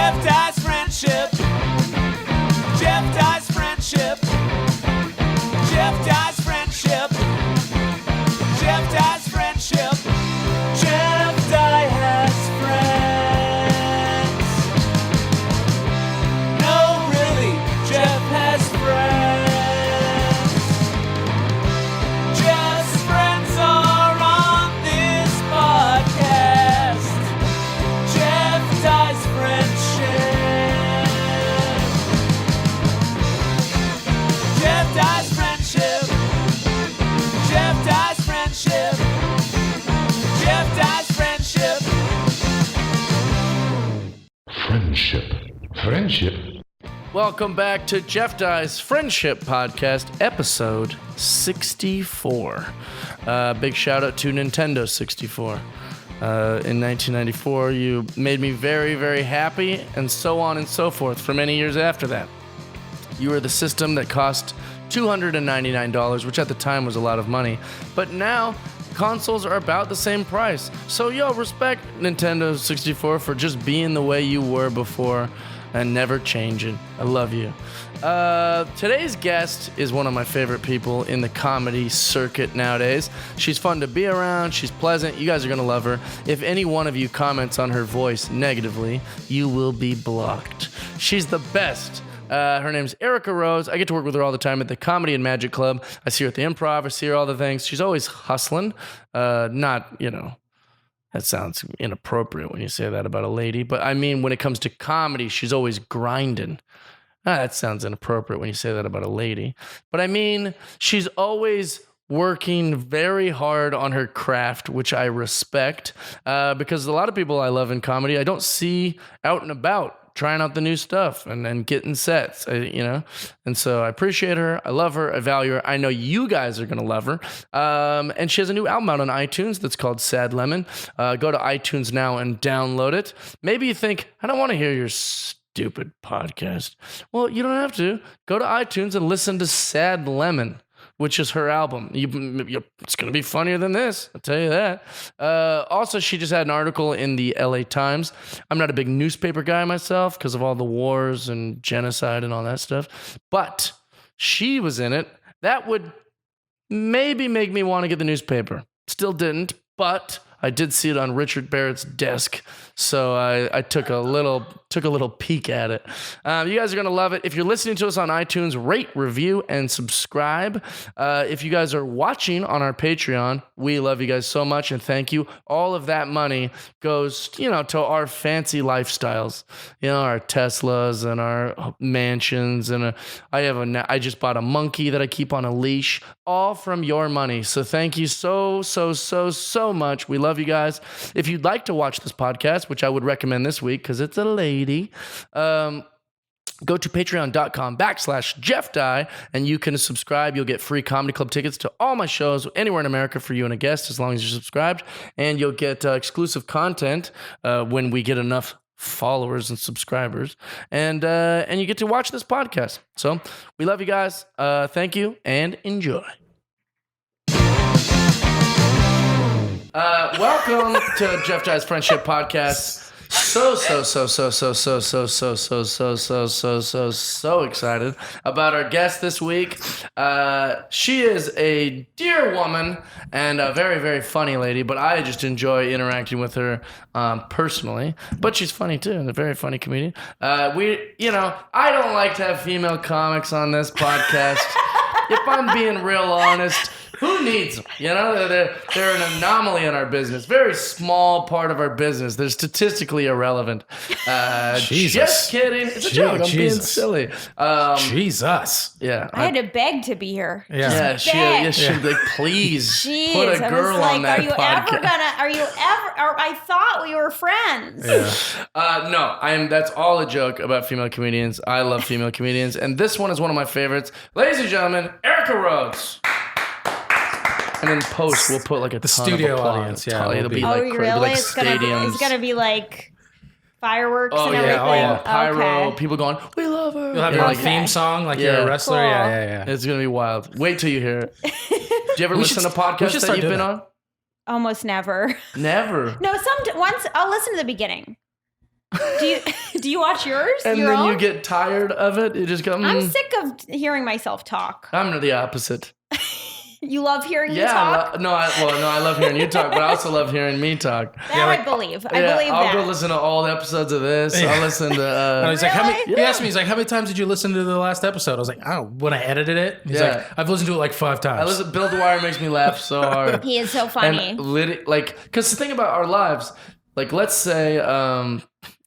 Jeff Dye's friendship. Jeff Dye's friendship. Jeff Dye's friendship. Jeff Dye's friendship. Jeff Dye has friends. No, really, Jeff has friends. Jeff's friends are on this podcast. Jeff Dye's friendship. Jeff Dye's friendship. Jeff Dye's friendship. Jeff Dye's friendship. Friendship. Welcome back to Jeff Dye's Friendship Podcast, episode 64. Big shout out to Nintendo 64. In 1994, you made me very, very happy, and so on and so forth for many years after that. You were the system that cost $299, which at the time was a lot of money, but now consoles are about the same price. So yo, respect Nintendo 64 for just being the way you were before and never changing. I love you. Today's guest is one of my favorite people in the comedy circuit nowadays. She's fun to be around. She's pleasant. You guys are going to love her. If any one of you comments on her voice negatively, you will be blocked. She's the best. Her name's Erica Rhodes. I get to work with her all the time at the Comedy and Magic Club. I see her at the Improv. I see her all the things. She's always hustling. That sounds inappropriate when you say that about a lady. But I mean, when it comes to comedy, she's always grinding. That sounds inappropriate when you say that about a lady. But I mean, she's always working very hard on her craft, which I respect. Because a lot of people I love in comedy, I don't see out and about trying out the new stuff and getting sets, and so I appreciate her. I love her. I value her. I know you guys are going to love her. And she has a new album out on iTunes that's called Sad Lemon. Go to iTunes now and download it. Maybe you think, I don't want to hear your stupid podcast. Well, you don't have to. Go to iTunes and listen to Sad Lemon, which is her album. It's going to be funnier than this, I'll tell you that. Also, she just had an article in the LA Times. I'm not a big newspaper guy myself because of all the wars and genocide and all that stuff, but she was in it. That would maybe make me want to get the newspaper. Still didn't, but I did see it on Richard Barrett's desk, so I took a little peek at it. You guys are going to love it. If you're listening to us on iTunes, rate, review, and subscribe. If you guys are watching on our Patreon, we love you guys so much, and thank you. All of that money goes, to our fancy lifestyles, our Teslas and our mansions, and I just bought a monkey that I keep on a leash, all from your money. So thank you so much. We love you guys. If you'd like to watch this podcast, which I would recommend this week because it's a lady, go to patreon.com/Jeff Dye and you can subscribe. You'll get free comedy club tickets to all my shows anywhere in America for you and a guest as long as you're subscribed. And you'll get exclusive content when we get enough followers and subscribers. And you get to watch this podcast. So we love you guys. Thank you and enjoy. Welcome to Jeff Dye's Friendship Podcast. So excited about our guest this week. She is a dear woman and a very, very funny lady, but I just enjoy interacting with her personally. But she's funny too, and a very funny comedian. I don't like to have female comics on this podcast. If I'm being real honest, who needs them? They're an anomaly in our business. Very small part of our business. They're statistically irrelevant. Just kidding. It's a joke. I'm being silly. Jesus. Yeah. I had to beg to be here. Yeah. She like, please Jeez, put a girl on that podcast. Are you ever, I thought we were friends. Yeah. No, that's all a joke about female comedians. I love female comedians. And this one is one of my favorites. Ladies and gentlemen, Erica Rhodes. And in post, we'll put like the studio audience. Yeah, it'll be like, really? Like it's stadiums. It's gonna be like fireworks and everything. Oh yeah, pyro. Okay. People going, we love her. You'll have your theme song, like you're a wrestler. Cool. Yeah. It's gonna be wild. Wait till you hear it. Do you ever listen to podcasts that you've been on? Almost never. Never. No, once I'll listen to the beginning. Do you watch yours? And Your then own? you get tired of it. You just go, I'm sick of hearing myself talk. I'm the opposite. You love hearing me Yeah, talk? I love hearing you talk, but I also love hearing me talk. That I believe. I believe I'll that. go listen to all the episodes of this. Yeah. I'll listen to. And he's like, Really? he asked me, he's like, how many times did you listen to the last episode? I was like, oh, when I edited it. He's Yeah. like, I've listened to it like 5 times. Bill Dwyer makes me laugh so hard. He is so funny. And because the thing about our lives, like, let's say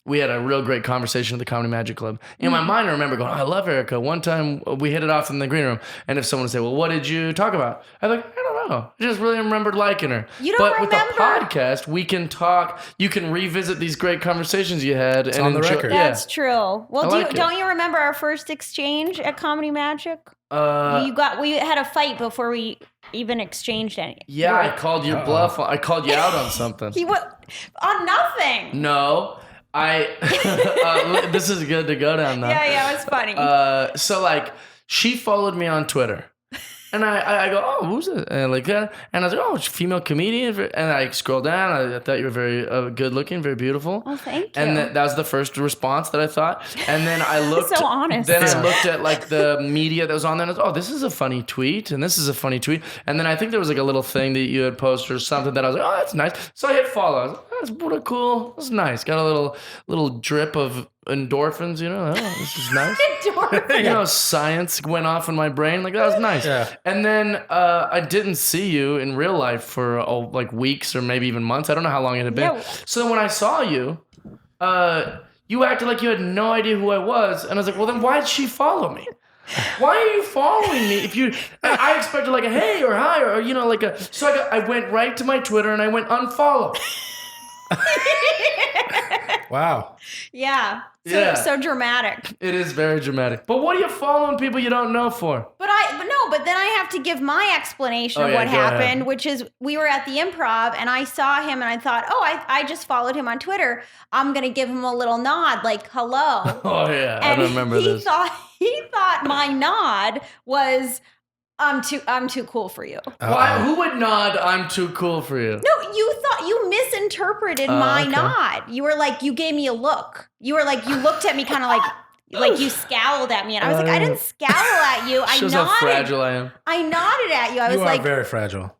we had a real great conversation at the Comedy Magic Club. In my mind, I remember going, I love Erica. One time we hit it off in the green room. And if someone would say, well, what did you talk about? I'm like, I don't know. I just really remembered liking her. You don't but with a remember? podcast, we can talk. You can revisit these great conversations you had. It's on the record. That's true. Well, like it. don't you remember our first exchange at Comedy Magic? We had a fight before we even exchanged any. Yeah, I called your bluff. I called you out on something. He was on nothing. No. This is good to go down now. Yeah, it was funny. So like she followed me on Twitter. And I go, oh, who's it? And like that. And I was like, oh, it's a female comedian. And I scrolled down. I thought you were very good looking, very beautiful. Oh, thank you. And that was the first response that I thought. And then I looked. So honest. Then I looked at like the media that was on there. And I was, oh, this is a funny tweet. And this is a funny tweet. And then I think there was like a little thing that you had posted or something that I was like, oh, that's nice. So I hit follow. I was like, oh, that's pretty cool. That's nice. Got a little drip of endorphins, oh, this is nice. Science went off in my brain. Like, that was nice. Yeah. And then I didn't see you in real life for like weeks or maybe even months. I don't know how long it had been. Yeah. So then when I saw you, you acted like you had no idea who I was. And I was like, well, then why'd she follow me? Why are you following me? I expected like a hey or hi or like a. So I went right to my Twitter and I went unfollow. Wow. Yeah. So dramatic. It is very dramatic. But what are you following people you don't know for? But then I have to give my explanation of what go happened, ahead. which is we were at the Improv and I saw him and I thought, I just followed him on Twitter. I'm going to give him a little nod like, hello. Oh, yeah. I And don't remember this. He thought my nod was, I'm too cool for you. Why? Who would nod, I'm too cool for you? No, you misinterpreted my okay. nod. You were like, you gave me a look. You were like, you looked at me kind of like you scowled at me. And I was like, I didn't scowl at you. I Shows nodded. how fragile I am. I nodded at you. I was You are like, very fragile.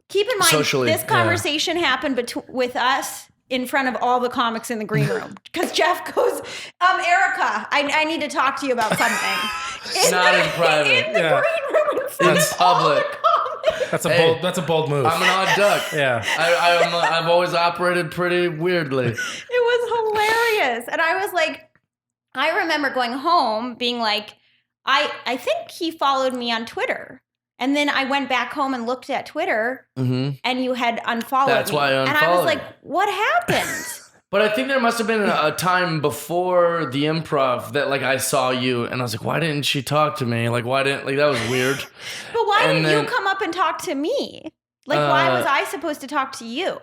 keep in mind, Socially, this conversation happened with us in front of all the comics in the green room. Because Jeff goes, Erica, I need to talk to you about something. Not in private. In the Yeah. green room in front In of all public. the comics. That's a bold move. I'm an odd duck. Yeah. I've always operated pretty weirdly. It was hilarious. And I was like, I remember going home being like, I think he followed me on Twitter. And then I went back home and looked at Twitter and you had unfollowed That's me. why I And I was unfollowed like, you. what happened? But I think there must have been a time before the Improv that like I saw you and I was like, why didn't she talk to me? Like, why didn't, like, that was weird. But why And didn't then- you come up and talk to me? Like, why was I supposed to talk to you?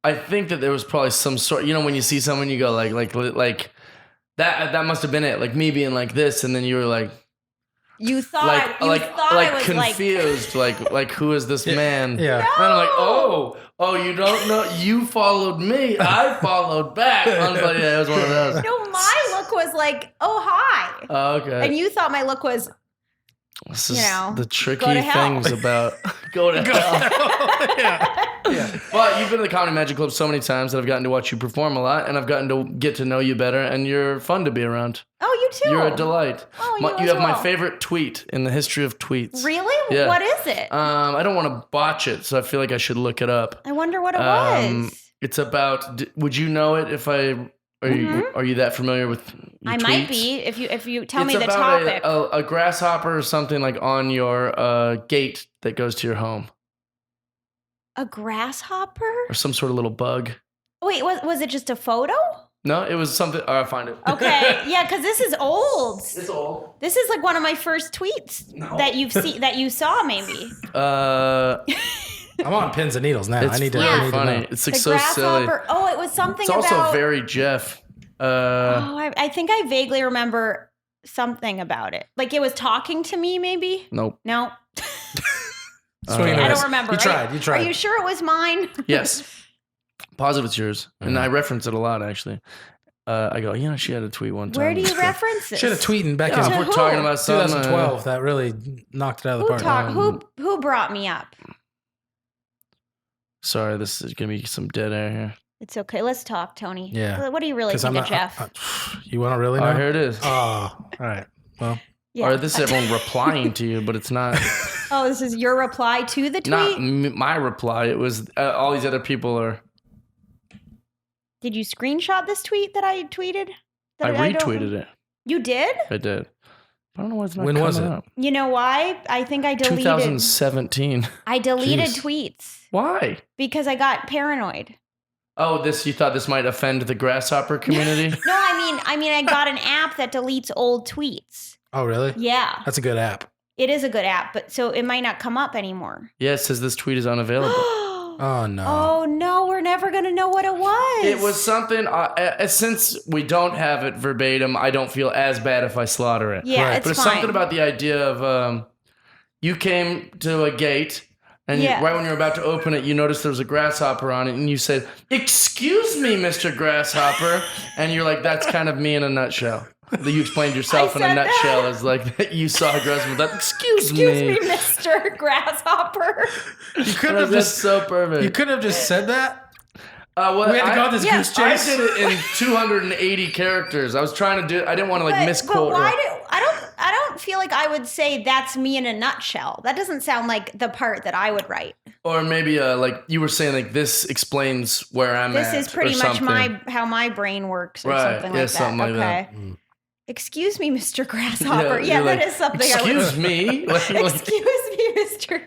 I think that there was probably some sort, when you see someone, you go like that must have been it. Like me being like this. And then you were like, You thought, like I was confused, like who is this man? Yeah. And I'm like, oh, you don't know, you followed me, I followed back. I was like, yeah, it was one of those. No, my look was like, oh, hi. Oh, okay. And you thought my look was, This is know, the tricky go to hell. things about go to hell. Yeah. But you've been to the Comedy Magic Club so many times that I've gotten to watch you perform a lot, and I've gotten to get to know you better, and you're fun to be around. oh, you too. You're a delight. Oh, You as have my well. favorite tweet in the history of tweets. Really? Yeah. What is it? I don't want to botch it, so I feel like I should look it up. I wonder what it was. It's about. Would you know it if I? Are you that familiar with? Your I tweets? might be if you tell me It's the about topic. a grasshopper or something like on your gate that goes to your home, A grasshopper? or some sort of little bug. Wait, was it just a photo? No, it was something. Oh, I'll find it. Okay, yeah, because this is old. It's old. This is like one of my first tweets that you saw maybe. I'm on pins and needles now. It's I need to. really I need to funny. know. It's like The so silly. grasshopper. Oh, it was something It's also about. very Jeff. Oh, I think I vaguely remember something about it. Like it was talking to me, maybe. Nope. No, Swing and I miss. don't remember. You tried. You tried. Are you sure it was mine? Yes. Positive it's yours. And I reference it a lot, actually. I go, she had a tweet one time. Where do you reference this? She had a tweet back Yeah, in if we're talking about something. 2012 that really knocked it out of the park. Who brought me up? Sorry, this is going to be some dead air here. It's okay. Let's talk, Tony. Yeah. What do you really think of Jeff? You want to really know? Oh, here it is. Oh, all right. Well, Yeah. Or this is everyone replying to you, but it's not. Oh, this is your reply to the tweet? Not my reply. It was all these other people are. Did you screenshot this tweet that I tweeted? I retweeted it. You did? I did. I don't know why it's not When coming was it? up. You know why? I think I deleted. 2017. I deleted Jeez. tweets Why? because I got paranoid. Oh, you thought this might offend the grasshopper community? No, I mean, I got an app that deletes old tweets. oh, really? Yeah, That's a good app. it is a good app, but so it might not come up anymore. Yeah, it says this tweet is unavailable. Oh, no. Oh no, we're never gonna know what it was. It was something, since we don't have it verbatim, I don't feel as bad if I slaughter it. Yeah, Right. it's But it's fine. something about the idea of you came to a gate and Yeah. right when you were about to open it, you noticed there was a grasshopper on it and you said, "Excuse me, Mr. Grasshopper." And you're like, that's kind of me in a nutshell. You explained yourself I in a said that. nutshell as like that you saw a grasshopper. That, excuse Excuse me, Mr. Grasshopper. You couldn't That's have just so perfect. You couldn't have just said that. Well, We had to go on this Yeah, goose I chase. did it in 280 characters. I was trying to do. I didn't want to But misquote. why her. do I don't feel like I would say that's me in a nutshell. That doesn't sound like the part that I would write. Or maybe like you were saying, like this explains where I'm This at. is pretty or much something. how my brain works or Right, something yeah, like that. something like okay. that. Excuse me, Mr. Grasshopper. you're Yeah, that like, is something Excuse I me. Like, would Excuse me, Mr.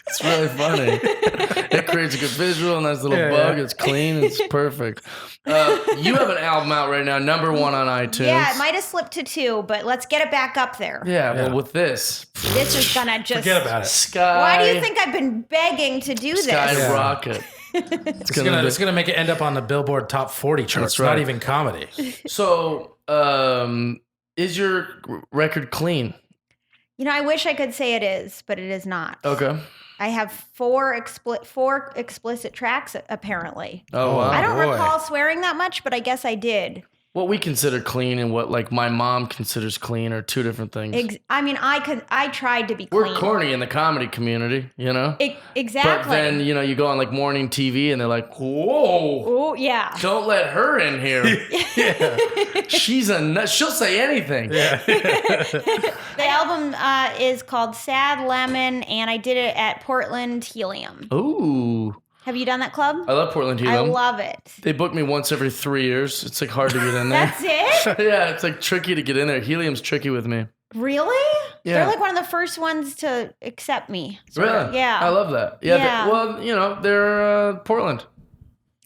it's really funny. It creates a good visual, nice little Yeah, bug. yeah. It's clean. It's perfect. You have an album out right now, #1 on iTunes. Yeah, it might have slipped to 2, but let's get it back up there. Yeah, Yeah. well, with this, This is gonna just Forget about it. Sky. Why do you think I've been begging to do this? Sky Yeah. Rocket? It's gonna make it end up on the Billboard Top 40 charts. That's right. Not even comedy. So, is your record clean? You know, I wish I could say it is, but it is not. Okay. I have four explicit tracks apparently. Oh, wow. I don't boy. recall swearing that much, but I guess I did. What we consider clean and what like my mom considers clean are two different things. I mean, I tried to be We're clean. corny in the comedy community, you know? Exactly. But then, you go on like morning TV and they're like, whoa, Oh yeah. don't let her in here. She's a nut. She'll say anything. The album is called Sad Lemon, and I did it at Portland Helium. Ooh. Have you done that club? I love Portland I Helium. love it. They book me once every 3 years. It's like hard to get in there. That's it? Yeah, it's like tricky to get in there. Helium's tricky with me. Really? Yeah. They're like one of the first ones to accept me. sort of. Really? Yeah. I love that. Yeah. Yeah. They're Portland.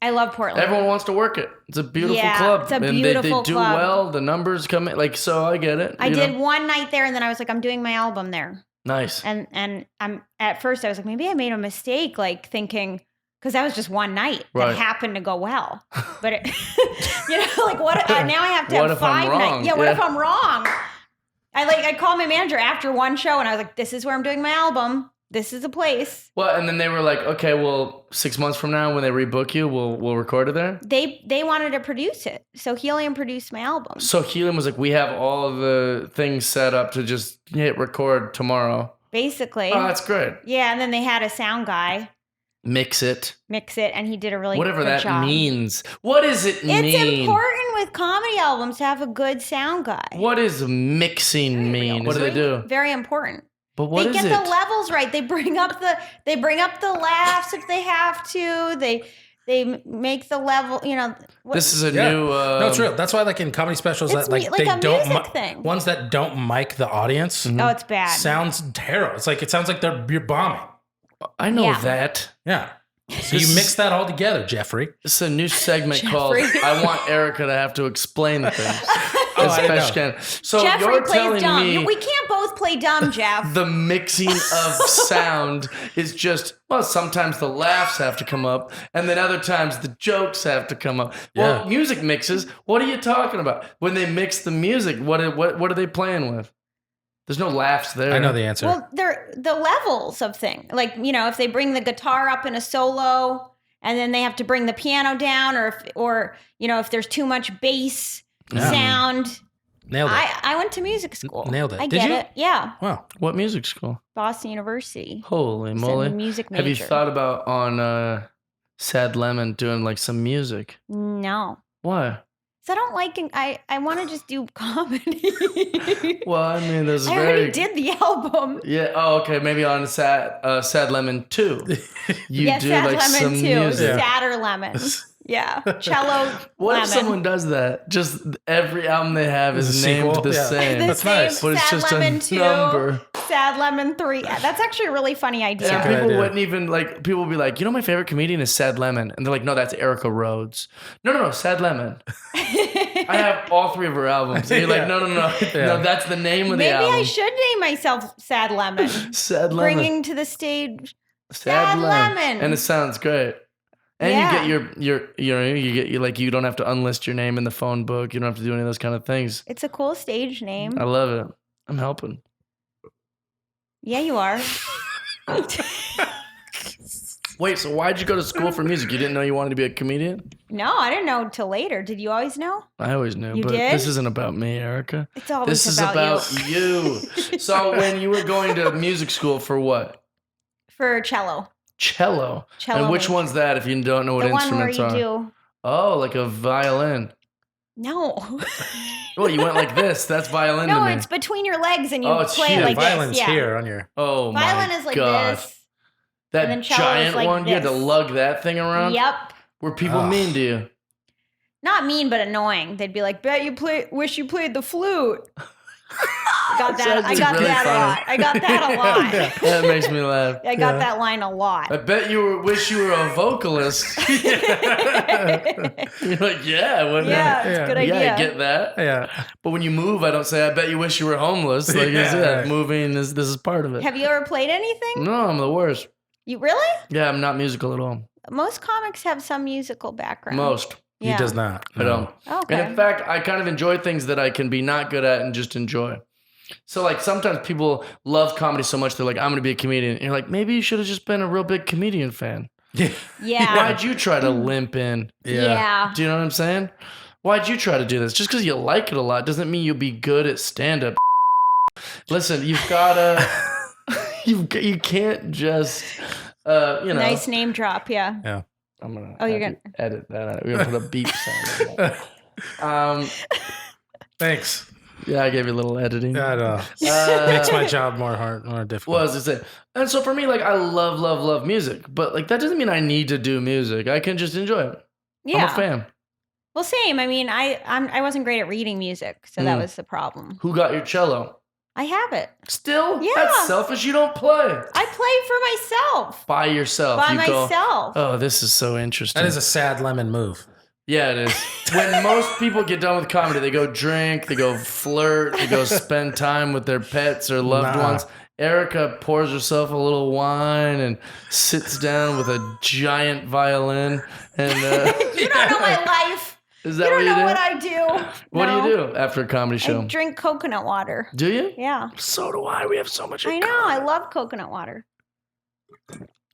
I love Portland. Everyone wants to work it. It's a beautiful Yeah, club. it's a and beautiful they do club. well. The numbers come in. Like, so I get it. I you did know? one night there, and then I was like, I'm doing my album there. Nice. And I'm at first I was like, maybe I made a mistake, like thinking because that was just one night that Right. happened to go well. But it, like what? Now I have to What have if I'm 5 wrong? nights. Yeah, what Yeah. if I'm wrong? I called my manager after one show, and I was like, this is where I'm doing my album. This is the place. Well, and then they were like, okay, well, 6 months from now when they rebook you, we'll record it there. They wanted to produce it, so Helium produced my album. So Helium was like, we have all the things set up to just hit record tomorrow. Basically, Oh, that's great. yeah. And then they had a sound guy Mix it. mix it, and he did a really Whatever good that job. means. What does it mean? It's important with comedy albums to have a good sound guy. What does mixing mean? What do they do? Very important. But what They is get it? the levels right. They bring up the laughs if they have to. They make the level. This is a Yeah. new. No, it's real. That's why, like in comedy specials, It's that like like they a don't music thing. ones that don't mic the audience Oh, it's bad. sounds terrible. It sounds like you're bombing. I know Yeah. that. Yeah. So you mix that all together, Jeffrey. This is a new segment called Jeffrey. I Want Erica to Have to Explain Things. Oh, I didn't As best know. can. So Jeffrey you're plays telling dumb. me We can't both play dumb, Jeff. the mixing of sound is just, well, sometimes the laughs have to come up, and then other times the jokes have to come up. Well, Yeah. music mixes, what are you talking about? When they mix the music, what are they playing with? There's no laughs there. I know the answer. Well, they're the levels of things. Like, if they bring the guitar up in a solo and then they have to bring the piano down, or if there's too much bass sound. Nailed it. I went to music school. Nailed it. I Did get you? it. Yeah, Wow. What music school? Boston University. Holy It's moly. a music major. Have you thought about on Sad Lemon doing like some music? No. Why? I don't like. I want to just do comedy. Well, I mean, there's I already did the album. Yeah. Oh, okay. Maybe on Sad Lemon 2. You Yes, do Sad like Lemon some too. music. Sadder Lemon. Yeah, cello. What lemon. if someone does that? Just every album they have Is is a named sequel? the Yeah. same. The That's same nice. But it's Sad just Lemon a 2, number. Sad Lemon 3. That's actually a really funny idea. And good people idea. wouldn't even like. People would be like, my favorite comedian is Sad Lemon, and they're like, no, that's Erica Rhodes. No, Sad Lemon. I have all 3 of her albums. And you're like, no, no, that's the name of the Maybe album. I should name myself Sad Lemon. Sad Lemon. Bringing to the stage. Sad Lemon. and it sounds great. And Yeah. you get you don't have to unlist your name in the phone book. You don't have to do any of those kind of things. It's a cool stage name. I love it. I'm helping. Yeah, you are. Wait, so why'd you go to school for music? You didn't know you wanted to be a comedian? No, I didn't know until later. Did you always know? I always knew, You but did? this isn't about me, Erica. It's always This is about about you. So when you were going to music school for what? For cello. Cello. Cello And which major. one's that if you don't know what The one where instruments you are? do. Oh, like a violin. No. Well, you went like this. That's violin to No, me. it's between your legs and you Oh, it's play here. it like Violence this. Yeah. here on your. Oh Violin my is like God. this. That and then cello is giant like one, you had to this. lug that thing around? Yep. Were people Ugh. mean to you? Not mean, but annoying. They'd be like, wish you played the flute. I got that really that funny. a lot. I got that a lot. That makes me laugh. I got that line a lot. I bet wish you were a vocalist. You're like, yeah, wouldn't Yeah, it? it's a good Yeah, idea. I get that. Yeah. But when you move, I don't say, I bet you wish you were homeless. Like, Yeah, right. moving, this is part of it. Have you ever played anything? No, I'm the worst. You really? Yeah, I'm not musical at all. Most comics have some musical background. Most. Yeah. He does not. I don't. Okay. And in fact, I kind of enjoy things that I can be not good at and just enjoy. So like sometimes people love comedy so much, they're like, I'm going to be a comedian. And you're like, maybe you should have just been a real big comedian fan. Yeah. Yeah. Why'd you try to limp in? Yeah. Do you know what I'm saying? Why'd you try to do this? Just because you like it a lot doesn't mean you'll be good at stand-up. Listen, you've got to... you can't just... Nice name drop. Yeah. Yeah. I'm gonna. Oh, you're have gonna- to edit that out. We're gonna put a beep sound. In that. Thanks. Yeah, I gave you a little editing. I know. Uh, Makes my job more difficult. What was I say? And so for me, like I love music, but like that doesn't mean I need to do music. I can just enjoy it. Yeah. I'm a fan. Well, same. I mean, I wasn't great at reading music, so that was the problem. Who got your cello? I have it. Still? Yeah. That's selfish. You don't play I play for myself. by yourself. By you go, myself. oh, this is so interesting. That is a sad lemon move. Yeah, it is. When most people get done with comedy, they go drink, they go flirt, they go spend time with their pets or loved Nah. ones. Erica pours herself a little wine and sits down with a giant violin. And You don't know my life. is You that don't what you know do? what I do. What No. do you do after a comedy show? I drink coconut water. Do you? Yeah. So do I. We have so much in I know. common. I love coconut water.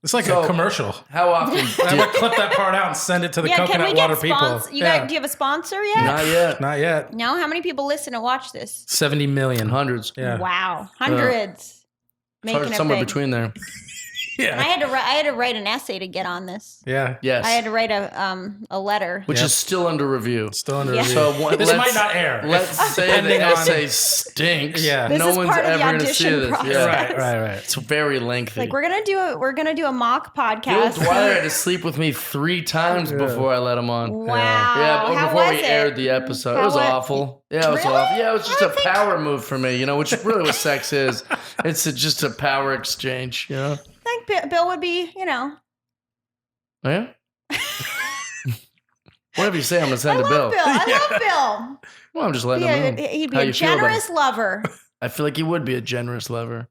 It's like So- a commercial. How often? I would clip that part out and send it to the Yeah, can coconut we water get people. sponsors? Do you have a sponsor yet? Not yet. Not yet. No? How many people listen and watch this? 70 million. Hundreds. Yeah. Wow. Hundreds. Making it Somewhere big. between there. And I Yeah. had to write an essay to get on this. Yeah. Yes. I had to write a letter. Which Yep. is still under review. Still under Yeah. review. So This let's- might not air. Let's say the Depending on- essay stinks. Yeah. This no is one's part of the ever going to see audition this. process. Yeah. Right. It's very lengthy. Like we're gonna do a mock Bill podcast. Dwyer had to sleep with me 3 times before I let him on. Wow. Yeah, but How before was we it? aired the episode. How It was was- awful. Yeah, it was Really? awful. Yeah, it was just I a think- power move for me, which is really what sex is. It's just a power exchange, I think Bill would be, Yeah? Whatever you say, I'm going to I send to love Bill. Bill. I love Bill. Well, I'm just letting him know. He'd be how a you feel about generous lover. I feel like he would be a generous lover.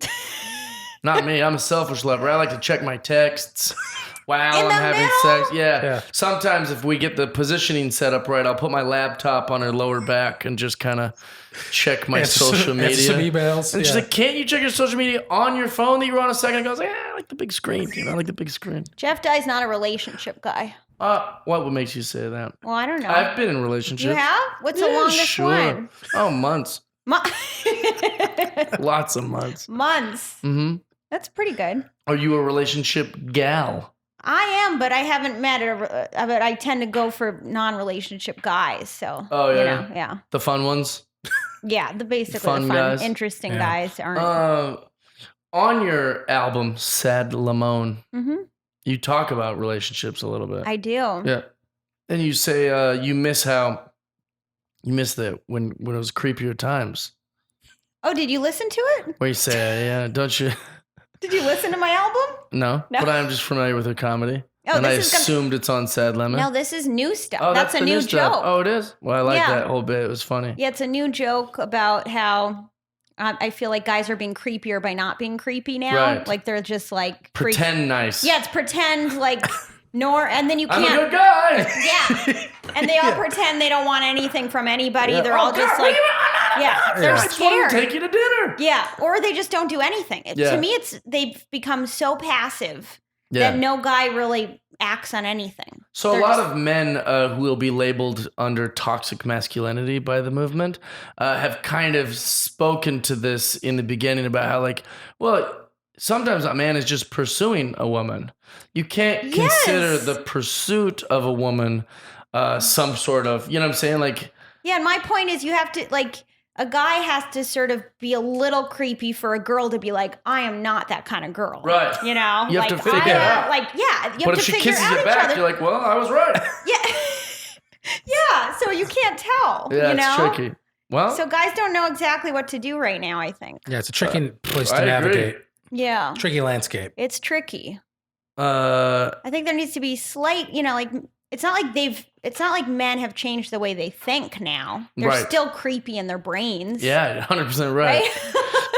Not me. I'm a selfish lover. I like to check my texts while In I'm the having middle? sex. Yeah. Yeah. Sometimes if we get the positioning set up right, I'll put my laptop on her lower back and just kind of check my social Answer some media. emails. And she's yeah. like, can't you check your social media on your phone that you were on a second ago? I was like, I like the big screen. I like the big screen. Jeff Dye's not a relationship guy. What makes you say that? Well, I don't know. I've been in relationships. You have? What's the longest sure. one? Oh, months. Mo- Lots of months. Months. Mm-hmm. That's pretty good. Are you a relationship gal? I am, but I haven't met but I tend to go for non-relationship guys. So, Oh, yeah? you know, yeah. The fun ones? Yeah, the basically Fun the fun, guys? interesting Yeah. guys aren't. On your album, Sad Lamone, hmm you talk about relationships a little bit. I do. Yeah. And you say you miss that when it was creepier times. Oh, did you listen to it? Where you say, yeah, don't you? Did you listen to my album? No, No. but I'm just familiar with her comedy. Oh, and I this is assumed it's on Sad Lemon. No, this is new stuff. Oh, that's a the new stuff. joke. Oh, it is? Well, I like Yeah. that whole bit. It was funny. Yeah, it's a new joke about how I feel like guys are being creepier by not being creepy now. Right. Like they're just like Pretend nice. Yeah, it's pretend like and then you I'm can't. a good guy. Yeah. And they all pretend they don't want anything from anybody. Yeah. They're Oh, all just God, like, what do you want? they're I just want to scared. take you to dinner. Yeah, or they just don't do anything. Yeah. To me, they've become so passive Yeah. that no guy really acts on anything. So They're a lot just- of men who will be labeled under toxic masculinity by the movement have kind of spoken to this in the beginning about how, like, well, sometimes a man is just pursuing a woman. You can't consider Yes. the pursuit of a woman some sort of, you know what I'm saying? Like, Yeah, and my point is you have to, like, a guy has to sort of be a little creepy for a girl to be like, I am not that kind of girl. Right. You know? You have like, to figure it out. Like, yeah, you but have if to she figure kisses out you each back, other. you're like, well, I was right. Yeah. Yeah, so you can't tell. Yeah, you know? it's tricky. Well, So guys don't know exactly what to do right now, I think. Yeah, it's a tricky place I to agree. navigate. Yeah. Tricky landscape. It's tricky. uh, I think there needs to be slight, like it's not like men have changed the way they think now. They're Right. still creepy in their brains. yeah, 100% right.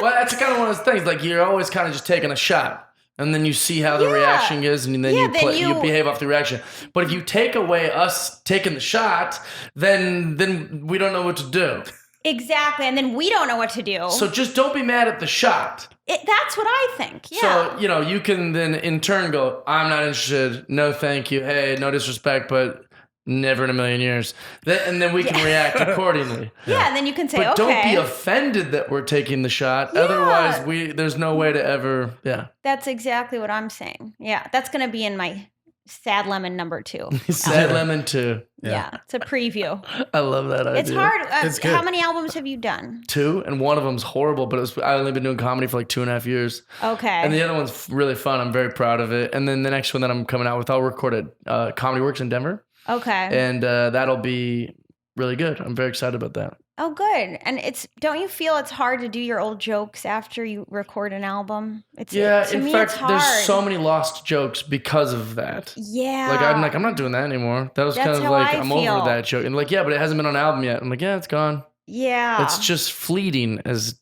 Well, that's kind of one of those things. Like, you're always kind of just taking a shot, and then you see how the Yeah. reaction is, and then Yeah, you then you behave off the reaction. But if you take away us taking the shot, then we don't know what to do. Exactly. And then we don't know what to do. So just don't be mad at the shot. That's what I think. Yeah. So, you can then in turn go, I'm not interested. No, thank you. Hey, no disrespect, but never in a million years. And then we can react accordingly. yeah, and then you can say, But okay. don't be offended that we're taking the shot. Yeah. Otherwise, there's no way to ever, yeah. That's exactly what I'm saying. Yeah. That's going to be in my Sad Lemon number 2. Sad Lemon too. Yeah. It's a preview. I love that idea. It's hard. It's good. How many albums have you done? 2, and one of them's horrible, but I've only been doing comedy for like 2.5 years. Okay. And the other one's really fun. I'm very proud of it. And then the next one that I'm coming out with, I'll record at Comedy Works in Denver. Okay. And that'll be really good. I'm very excited about that. Oh, good. And don't you feel it's hard to do your old jokes after you record an album? Yeah, to in me, fact, it's hard. there's so many lost jokes because of that. Yeah. Like, I'm not doing that anymore. That was That's kind of how like, I I'm feel. over that joke. And like, yeah, but it hasn't been on album yet. I'm like, yeah, it's gone. Yeah. It's just fleeting, as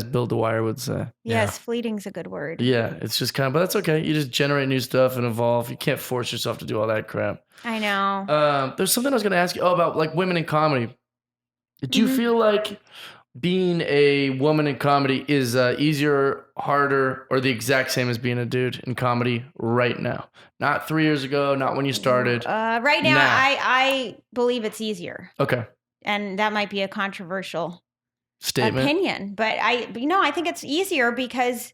Bill DeWire would say. Yes, fleeting's a good word. Yeah, it's just kind of, but that's okay. You just generate new stuff and evolve. You can't force yourself to do all that crap. I know. There's something I was going to ask you about, like, women in comedy. Do you Mhm. feel like being a woman in comedy is easier, harder, or the exact same as being a dude in comedy right now? Not 3 years ago, not when you started. Right now, Now. I believe it's easier. Okay. And that might be a controversial Statement. opinion. But I think it's easier because,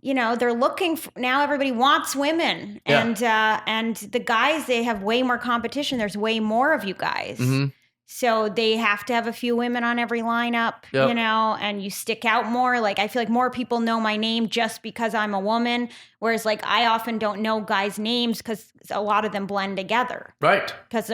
they're looking for, now everybody wants women. Yeah. And the guys, they have way more competition. There's way more of you guys. hmm So they have to have a few women on every lineup, Yep. and you stick out more. Like, I feel like more people know my name just because I'm a woman. Whereas, like, I often don't know guys' names because a lot of them blend together Right. because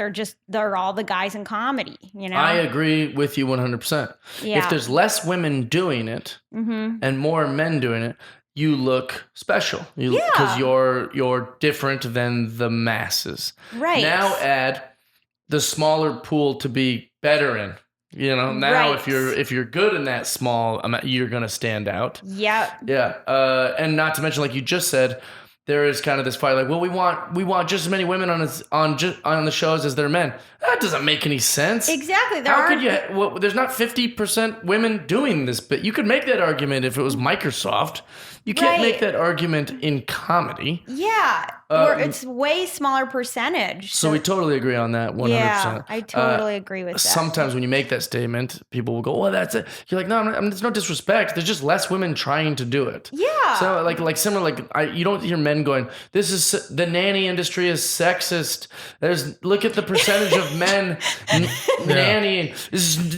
they're all the guys in comedy, I agree with you 100%. Yeah. If there's less women doing it Mm-hmm. and more men doing it, you look special. Yeah. Because you're different than the masses. Right. Now add the smaller pool to be better in. You know, now Right. if you're good in that small amount, you're gonna stand out. Yep. Yeah, and not to mention, like you just said, there is kind of this fight. Like, well, we want just as many women on the shows as there are men. That doesn't make any sense. Exactly. How could you? Well, there's not 50% women doing this, but you could make that argument if it was Microsoft. You can't Right. make that argument in comedy. Yeah. Or it's way smaller percentage. So we totally agree on that 100%. Yeah, I totally agree with that. Sometimes when you make that statement, people will go, "Well, that's it." You're like, "No, there's no disrespect. There's just less women trying to do it." Yeah. So like similar, you don't hear men going, "This is the nanny industry is sexist." Look at the percentage of men nannying.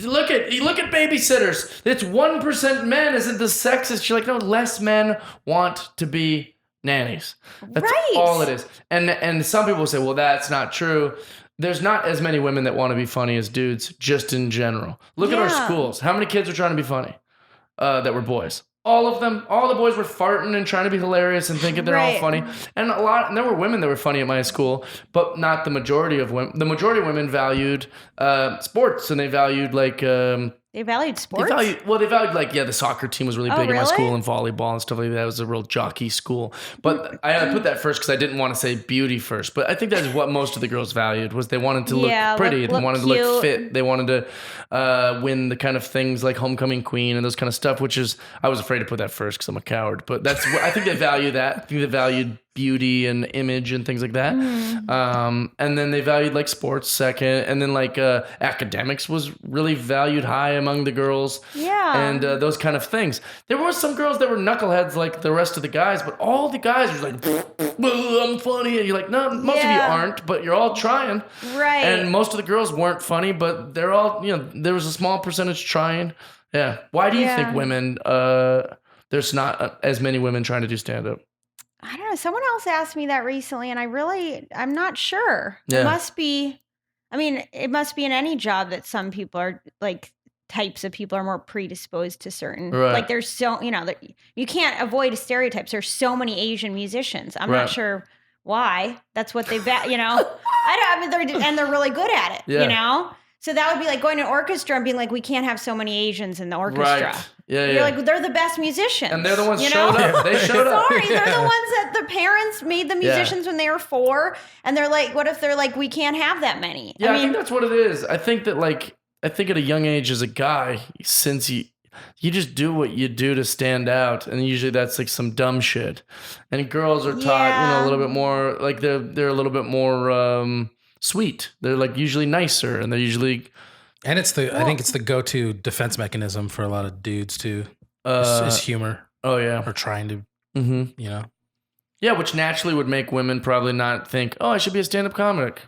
Look at babysitters. It's 1% men. Isn't this sexist? You're like, no, less men want to be nannies. That's Right. all it is. And some people say, well, that's not true. There's not as many women that want to be funny as dudes, just in general. Look at our Yeah. schools. How many kids are trying to be funny that were boys? All of them. All the boys were farting and trying to be hilarious and thinking they're all Right. funny. And there were women that were funny at my school, but not the majority of women. The majority of women valued sports, and they valued They valued sports. They valued the soccer team was really Oh, big in my really? school, and volleyball and stuff like that. It was a real jockey school. But I had to put that first because I didn't want to say beauty first. But I think that's what most of the girls valued, was they wanted to look pretty. They wanted to look cute. fit. They wanted to win the kind of things like homecoming queen and those kind of stuff, which is, I was afraid to put that first because I'm a coward. But I think they value that. I think they valued beauty and image and things like that. And then they valued like sports second, and then academics was really valued high among the girls. Yeah. And those kind of things. There were some girls that were knuckleheads like the rest of the guys, but all the guys were like, I'm funny. And you're like, no, most of you Yeah. aren't, but you're all trying. Right. And most of the girls weren't funny, but they're all, there was a small percentage trying. Yeah. Why do you think women, there's not as many women trying to do stand-up? I don't know. Someone else asked me that recently, and I'm not sure. Yeah. It must be in any job that some people are like, types of people are more predisposed to certain, Right. like there's you can't avoid stereotypes. There's so many Asian musicians. I'm Right. not sure why. That's what they're really good at it, Yeah. So that would be like going to an orchestra and being like, we can't have so many Asians in the orchestra. Right. Yeah, You're like, they're the best musicians. And they're the ones showed up. They showed up. Sorry, they're the ones that the parents made the musicians when they were 4. And they're like, what if they're like, we can't have that many? Yeah, I think that's what it is. I think that at a young age as a guy, since you just do what you do to stand out, and usually that's like some dumb shit. And girls are taught, a little bit more, like they're a little bit more sweet. They're like usually nicer, and they're usually. And I think it's the go-to defense mechanism for a lot of dudes too. Is humor. Oh yeah. Or trying to, Mm-hmm. Yeah, which naturally would make women probably not think, oh, I should be a stand-up comic.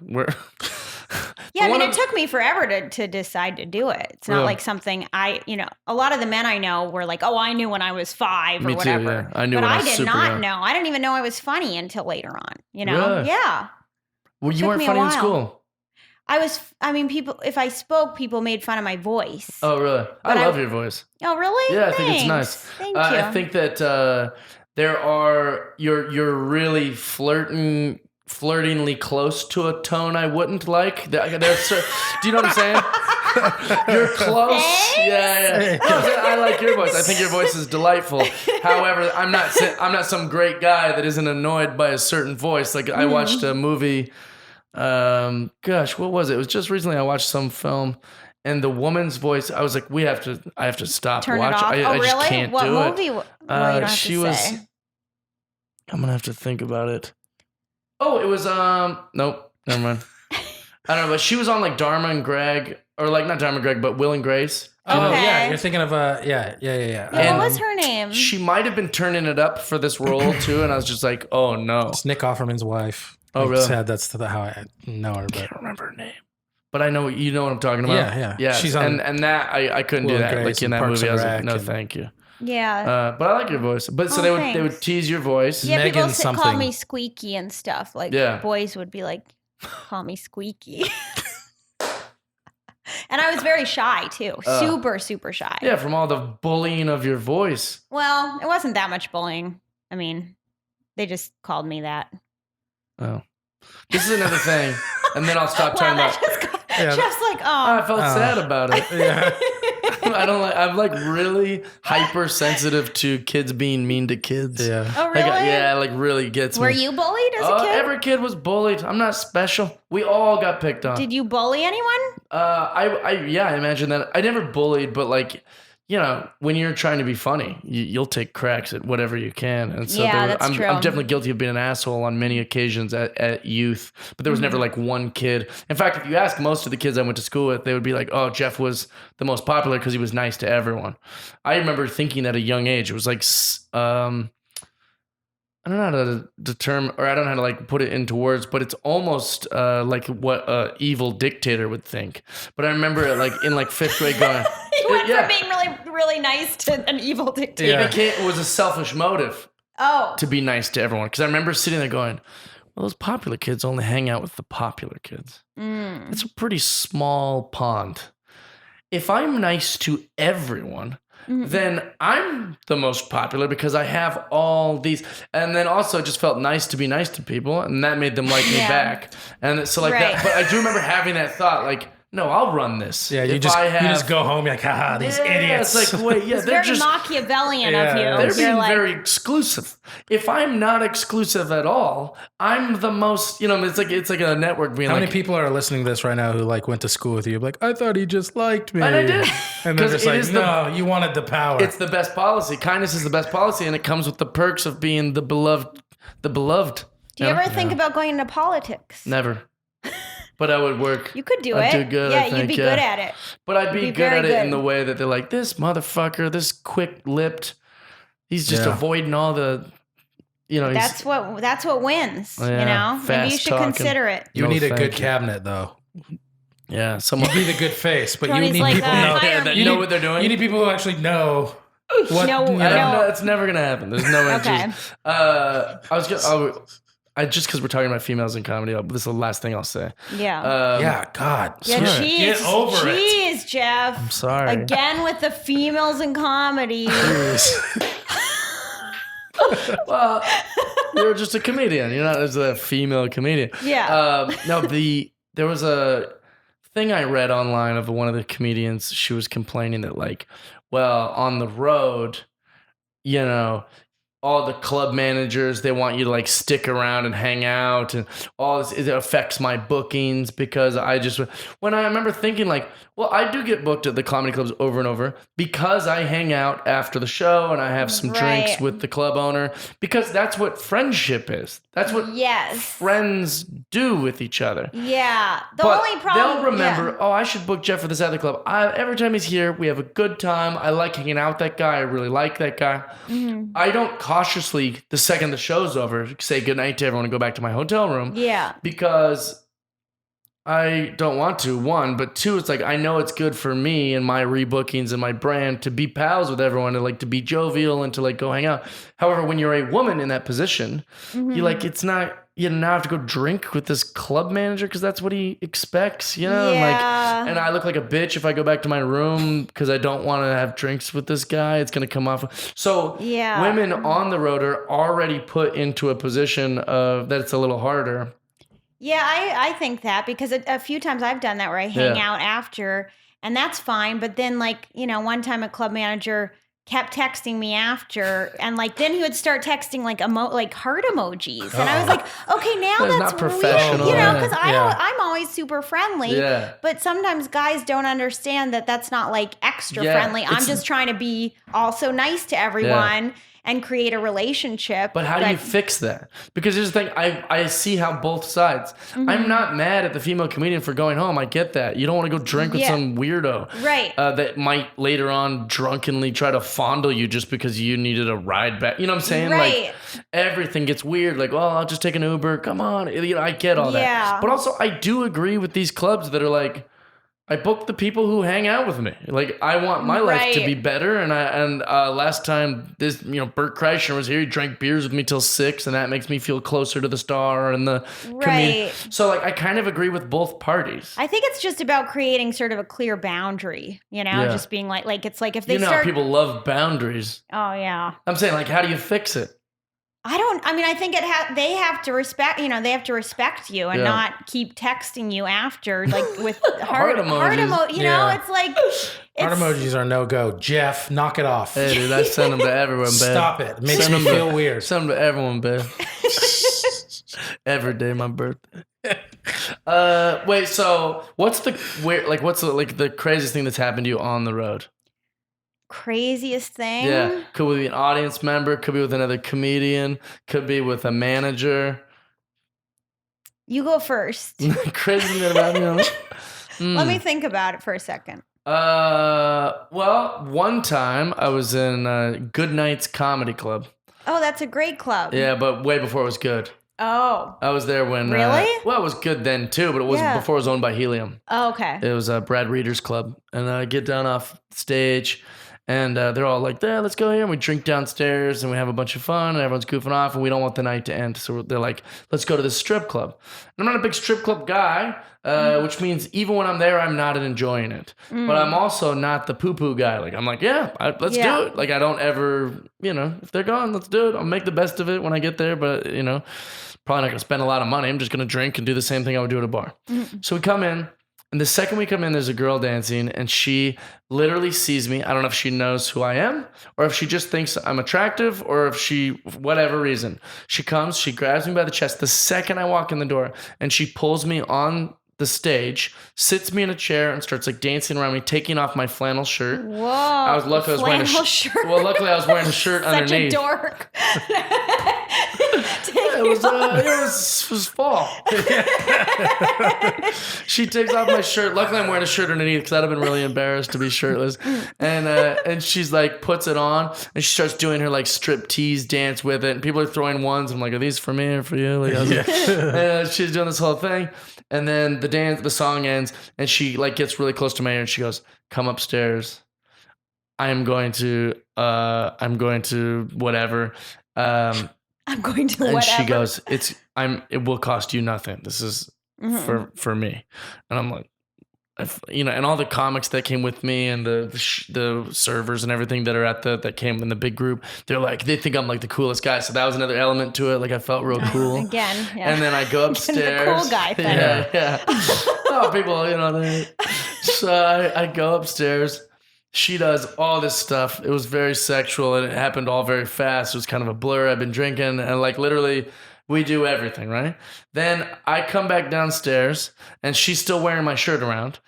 Yeah, it took me forever to decide to do it. It's not like something a lot of the men I know were like, oh, I knew when I was 5 or Me too, whatever. yeah. I knew but when I I was did super not young. know. I didn't even know I was funny until later on, Really? Yeah. Well, you Took weren't me a funny in while. school. People, if I spoke, people made fun of my voice. Oh, really? I love your voice. Oh, really? Yeah, I think it's Thanks. nice. Thank you. I think that you're really flirtingly close to a tone I wouldn't like. Do you know what I'm saying? You're close. Thanks. Yeah. No, I like your voice. I think your voice is delightful. However, I'm not some great guy that isn't annoyed by a certain voice. Like I watched a movie. Gosh, what was it? It was just recently. I watched some film. And the woman's voice, I was like, I have to stop Turn watching. it off. I just Really? can't What do movie? it. Well, you don't have She to was. say. I'm gonna have to think about it. Oh, it was nope, never mind. I don't know, but she was on like Dharma and Greg, or like not Dharma and Greg, but Will and Grace. Oh, Okay. yeah. You're thinking of, yeah. Yeah, what was her name? She might have been turning it up for this role too, and I was just like, oh no. It's Nick Offerman's wife. Oh, really? Sad that's how I know her, I but can't remember her name. But I know you know what I'm talking about. Yeah. She's She's on and that I couldn't Will do and that. Grace Like in and that Parks movie, I and was like, Rec no, and- thank you. Yeah. But I like your voice. But so Oh, they would thanks. tease your voice. Yeah, people Megan call something. me Squeaky and stuff. Like Yeah. boys would be like, call me Squeaky. And I was very shy too. Super, super shy. Yeah, from all the bullying of your voice. Well, it wasn't that much bullying. I mean, they just called me that. Oh. This is another thing. And then I'll stop talking about Yeah. Jeff's like, I oh. felt sad about it. Yeah. I don't like. I'm like really hypersensitive to kids being mean to kids. Yeah. Oh, Like, really? yeah, like really gets Were me. you bullied as a kid? Every kid was bullied. I'm not special. We all got picked on. Did you bully anyone? I imagine that. I never bullied, but like, you know, when you're trying to be funny, you'll take cracks at whatever you can. And so Yeah, that's I'm true. definitely guilty of being an asshole on many occasions at youth, but there was never like one kid. In fact, if you ask most of the kids I went to school with, they would be like, oh, Jeff was the most popular because he was nice to everyone. I remember thinking at a young age, it was like, I don't know how to determine, or I don't know how to like put it into words, but it's almost like what a evil dictator would think. But I remember it like in like 5th grade going, You went from being really, really nice to an evil dictator. it was a selfish motive Oh. to be nice to everyone. Because I remember sitting there going, well, those popular kids only hang out with the popular kids. It's a pretty small pond. If I'm nice to everyone, then I'm the most popular because I have all these. And then also it just felt nice to be nice to people, and that made them like me back. And so like Right. that, but I do remember having that thought like, no, I'll run this. Yeah, you If just I have, you just go home. You're like, haha, these idiots. It's like, wait, yeah, It's they're very just Machiavellian of you. Yeah. they're You're being like, very exclusive. If I'm not exclusive at all, I'm the most. You know, it's like a network being How like. many people are listening to this right now who like went to school with you? Like, I thought he just liked me. And I did. And they're 'Cause just it like, is no, you wanted the power. It's the best policy. Kindness is the best policy, and it comes with the perks of being the beloved. The beloved. do you ever think about going into politics? Never. But I would work. You could do I'd it. do good, yeah, I you'd think, be yeah. good at it. But I'd be be good very at it in good. the way that they're like, this motherfucker, this quick-lipped, he's just Yeah. avoiding all the, you know. That's what wins. Yeah, You know, maybe you fast should talking. consider it. you No, need a thank good you. cabinet, though. Yeah, someone. You need a good face, but Tony's you need like, people "Hire know. me." You know what they're doing? You need people who actually know what. No, you know. I don't no. know. It's never gonna happen. There's no way. Okay. I just because we're talking about females in comedy, this is the last thing I'll say. Yeah. Yeah, God. yeah, sorry. jeez. Get over it. Jeez, Jeff. I'm sorry. Again with the females in comedy. Well, you're just a comedian. You're not just a female comedian. Yeah. There was a thing I read online of one of the comedians. She was complaining that like, well, on the road, you know, all the club managers, they want you to like stick around and hang out, and all this, it affects my bookings because I remember thinking like, well, I do get booked at the comedy clubs over and over because I hang out after the show and I have some drinks Right. with the club owner, because that's what friendship is. That's what Yes. friends do with each other. Yeah. The But only problem. they'll remember, oh, I should book Jeff for this other club. Every time he's here, we have a good time. I like hanging out with that guy. I really like that guy. Mm-hmm. I don't cautiously, the second the show's over, say goodnight to everyone and go back to my hotel room. Yeah. Because I don't want to, one. But two, it's like I know it's good for me and my rebookings and my brand to be pals with everyone and like to be jovial and to like go hang out. However, when you're a woman in that position, you like, it's not, you now have to go drink with this club manager because that's what he expects, you know? Yeah. And I look like a bitch if I go back to my room because I don't want to have drinks with this guy. It's going to come off. So Yeah. women on the road are already put into a position of that it's a little harder. Yeah, I think that because a few times I've done that where I hang Yeah. out after, and that's fine. But then, like, you know, one time a club manager kept texting me after, and like then he would start texting like heart emojis, and I was like, okay, now That's that's not professional. weird, you know, Yeah. because I'm always super friendly. Yeah. But sometimes guys don't understand that that's not like extra Yeah, friendly. I'm it's- just trying to be also nice to everyone. And create a relationship. But how do you fix that? Because here's the thing, I see how both sides. I'm not mad at the female comedian for going home. I get that. You don't want to go drink with Yeah. some weirdo. Right. That might later on drunkenly try to fondle you just because you needed a ride back. You know what I'm saying? Right. Like everything gets weird. Like, well, I'll just take an Uber. Come on. You know, I get all Yeah. that. But also I do agree with these clubs that are like, I book the people who hang out with me. Like I want my life to Right. be better. And last time Bert Kreischer was here, he drank beers with me till 6, and that makes me feel closer to the star and the comedian. Right. So like I kind of agree with both parties. I think it's just about creating sort of a clear boundary, you know, Yeah. just being like it's like if they You know, start. people love boundaries. Oh yeah. I'm saying, like, how do you fix it? I think they have to respect, they have to respect you and not keep texting you after, like with heart emojis. It's like Heart emojis are no go. Jeff, knock it off. Hey, dude, I send them to everyone, babe. Stop it. It makes me feel weird. Send them to everyone, babe. Every day, my birthday. Wait. So, what's the craziest thing that's happened to you on the road? Craziest thing? Yeah, could be an audience member, could be with another comedian, could be with a manager. You go first. Crazy thing about me. Let me think about it for a second. Well, one time I was in Good Nights Comedy Club. Oh, that's a great club. Yeah, but way before it was good. Oh. I was there when... Really? Well, it was good then too, but it wasn't before it was owned by Helium. Oh, okay. It was Brad Reader's club. And I get down off stage, and they're all like, yeah, let's go here. And we drink downstairs, and we have a bunch of fun, and everyone's goofing off, and we don't want the night to end. So they're like, let's go to this strip club. And I'm not a big strip club guy, which means even when I'm there, I'm not enjoying it. But I'm also not the poo-poo guy. Like, I'm like, let's do it. Like, I don't ever, if they're gone, let's do it. I'll make the best of it when I get there, but, probably not going to spend a lot of money. I'm just going to drink and do the same thing I would do at a bar. So we come in. And the second we come in, there's a girl dancing, and she literally sees me. I don't know if she knows who I am, or if she just thinks I'm attractive, or if she, whatever reason. She comes, she grabs me by the chest the second I walk in the door, and she pulls me on the stage, sits me in a chair, and starts like dancing around me, taking off my flannel shirt. Whoa! I was lucky I was wearing a shirt. Well, luckily I was wearing a shirt underneath. Such a dork. It was fall. She takes off my shirt. Luckily, I'm wearing a shirt underneath because I'd have been really embarrassed to be shirtless. And she's like puts it on, and she starts doing her like strip tease dance with it. And people are throwing ones. I'm like, are these for me or for you? Like, and she's doing this whole thing. And then the song ends, and she like gets really close to my ear, and she goes, "Come upstairs. I'm going to whatever." I'm going to and whatever. she goes, it will cost you nothing. This is for me. And I'm like, and all the comics that came with me, and the servers and everything that came in the big group, they think I'm like the coolest guy. So that was another element to it. Like I felt real cool. Again, yeah. And then I go upstairs. The cool guy thing. Yeah. Oh, people, so I go upstairs. She does all this stuff. It was very sexual, and it happened all very fast. It was kind of a blur. I've been drinking, and like literally we do everything, right? Then I come back downstairs, and she's still wearing my shirt around,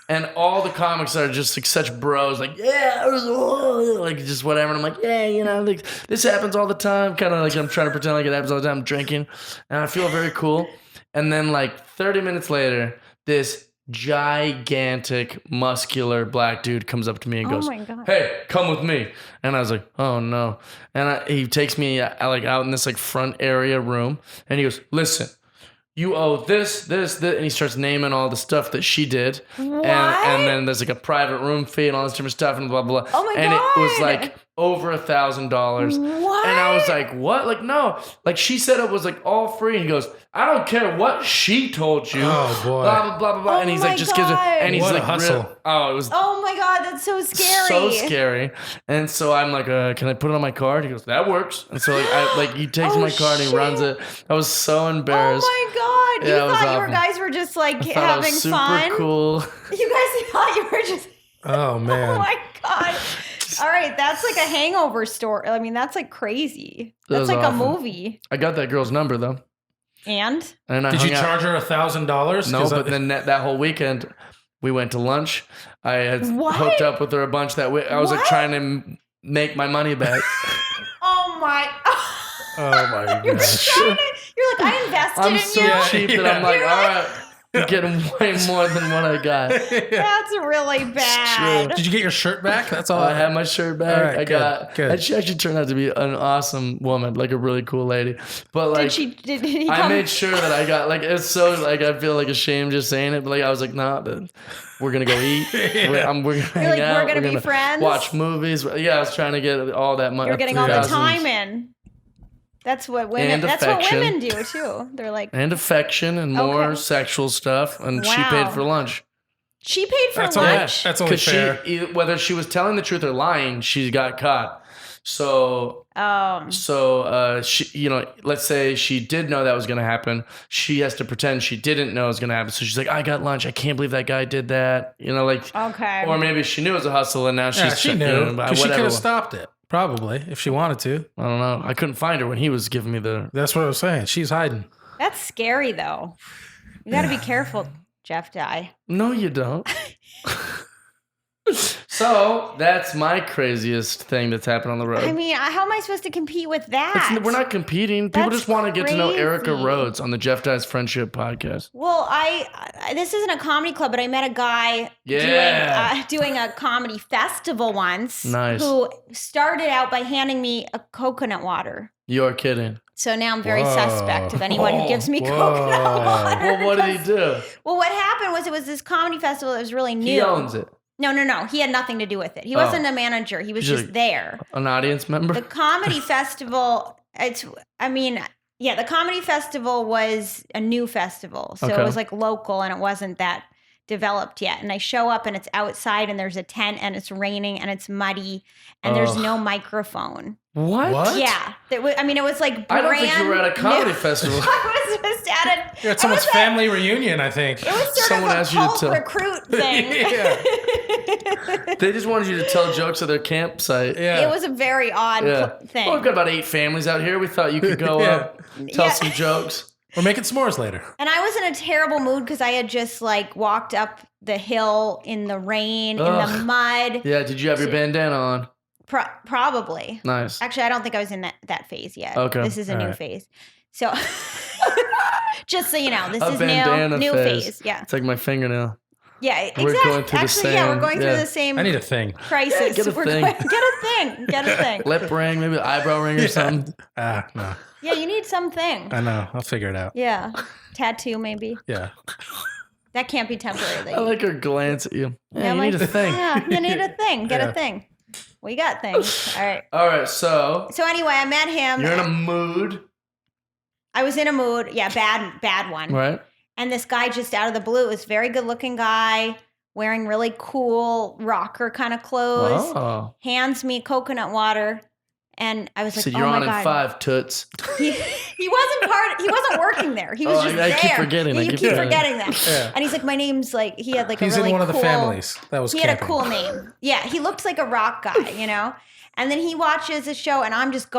and all the comics are just like such bros, like, yeah, like just whatever. And I'm like, yeah, like this happens all the time. Kind of like I'm trying to pretend like it happens all the time. I'm drinking, and I feel very cool. And then like 30 minutes later, this gigantic, muscular black dude comes up to me and goes, my God. "Hey, come with me." And I was like, "Oh no!" And he takes me like out in this like front area room, and he goes, "Listen, you owe this, and he starts naming all the stuff that she did, What? and then there's like a private room fee and all this different stuff and blah blah blah. Oh my and God. it was like over $1,000. What? And I was like, "What? Like no, like she said it was like all free." And he goes, "I don't care what she told you." Oh boy. Blah blah blah blah blah. Oh and he's my like, just gives her, God. and he's What a like, hustle. it was Oh my God, that's so scary. so scary. And so I'm like, "Can I put it on my card?" He goes, "That works." And so he takes Oh, my card and he runs it. I was so embarrassed. Oh my God. Yeah, it You was thought you awful. guys were just like I thought I having was super fun? cool. You guys thought you were just. Oh man. Oh my God. All right, that's like a hangover story. I mean, that's like crazy. That That's was like awful. a movie. I got that girl's number though. And And I Did hung you out- charge her $1,000? No, but then that whole weekend, we went to lunch. I had What? hooked up with her a bunch that week. I was like What? trying to make my money back. oh my. Oh my You're gosh. trying to, you're like, I invested I'm in so you. cheap that I'm like, all right, you're getting way more than what I got. That's really bad. Did you get your shirt back? That's all. I had my shirt back. All right, I got. good. And she actually turned out to be an awesome woman, like a really cool lady. But like, Did he I come? made sure that I got like it's so like I feel like ashamed just saying it, but like I was like, nah, we're gonna go eat. We're gonna hang like, out. we're gonna be friends? Watch movies. Yeah, I was trying to get all that money. You're getting all the thousands. time in. That's what women. And That's what affection. women do too. They're like, And affection and more Okay. sexual stuff, and she Wow. paid for lunch. she paid for That's only, lunch. that's only Because fair. whether she was telling the truth or lying, she got caught. So she, you know, let's say she did know that was going to happen. She has to pretend she didn't know it was going to happen. So she's like, I got lunch. I can't believe that guy did that. You know, like, Okay. or maybe she knew it was a hustle and now She knew. you know, 'Cause she could whatever. have stopped it, probably, if she wanted to. I don't know. I couldn't find her when he was giving me the. That's what I was saying. She's hiding. That's scary, though. You got to be careful, Jeff Dye. No, you don't. So that's my craziest thing that's happened on the road. I mean, how am I supposed to compete with that? We're not competing. People That's just want to get to know Erica crazy. Rhodes on the Jeff Dye's Friendship podcast. Well, I this isn't a comedy club, but I met a guy doing a comedy festival once. Nice. Who started out by handing me a coconut water. You're kidding. So now I'm very Whoa. suspect of anyone who gives me Whoa. coconut water. Well, what did he do? Well, what happened was it was this comedy festival that was really new. He owns it. No. He had nothing to do with it. He wasn't a manager. He was just there. An audience member? The comedy festival, the comedy festival was a new festival. So Okay. it was like local and it wasn't that developed yet. And I show up and it's outside and there's a tent and it's raining and it's muddy and there's no microphone. What? Yeah. It was like I don't think you were at a comedy new. festival. I was just at You're at someone's family reunion, I think. It was sort Someone of a asked you to cult tell- recruit thing. They just wanted you to tell jokes at their campsite. It was a very odd thing. Well, we've got about 8 families out here. We thought you could go up, tell some jokes. We're making s'mores later. And I was in a terrible mood because I had just like walked up the hill in the rain, in the mud. Yeah, did you have your bandana on? Probably. Nice. Actually, I don't think I was in that phase yet. Okay. This is a new phase. So just so you know, this A is bandana new phase. phase. Yeah. It's like my fingernail. Yeah, exactly. We're going through the Actually, same- we're going through yeah. the same I need a thing. crisis. Yeah, get a We're thing. going- get a thing. Get a thing. Lip ring, maybe an eyebrow ring or something. No. Yeah, you need something. I know. I'll figure it out. Yeah. Tattoo, maybe. Yeah. That can't be temporary. I like her glance at you. Yeah, I'm you need like, a thing. Yeah, you need a thing. Get Yeah. a thing. We got things. All right. All right, so So anyway, I met him. you're in a mood, I was in a mood. Yeah, bad one. right? And this guy just out of the blue, this very good looking guy wearing really cool rocker kind of clothes, Oh. hands me coconut water. And I was like, So oh you're my on in God. 5 toots. He wasn't working there. He was Oh, just I there. keep forgetting. Yeah, I you keep keep forgetting. forgetting that. Yeah. And he's like, my name's like, he had like He's a really in one of the cool, families. That was He camping. had a cool name. Yeah, he looked like a rock guy, you know? And then he watches a show and I'm just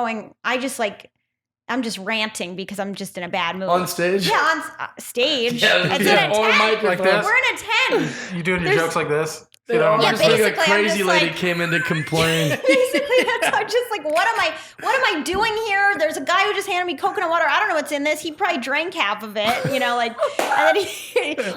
ranting because I'm just in a bad mood. On stage? Yeah, on stage. Yeah, It's yeah, in a or tent. microphone. Like this? We're in a tent. You doing your There's- jokes like this? Yeah, Yeah, just like a basically, I'm crazy just lady like- came in to complain. Basically, I'm just like, what am I doing here? There's a guy who just handed me coconut water. I don't know what's in this. He probably drank half of it, you know, like, and then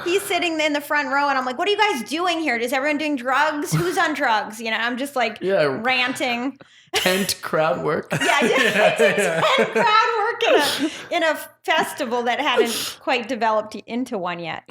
he's sitting in the front row and I'm like, what are you guys doing here? Is everyone doing drugs? Who's on drugs? You know, I'm just like ranting. Tent crowd work. Yeah, I did crowd work in a festival that hadn't quite developed into one yet.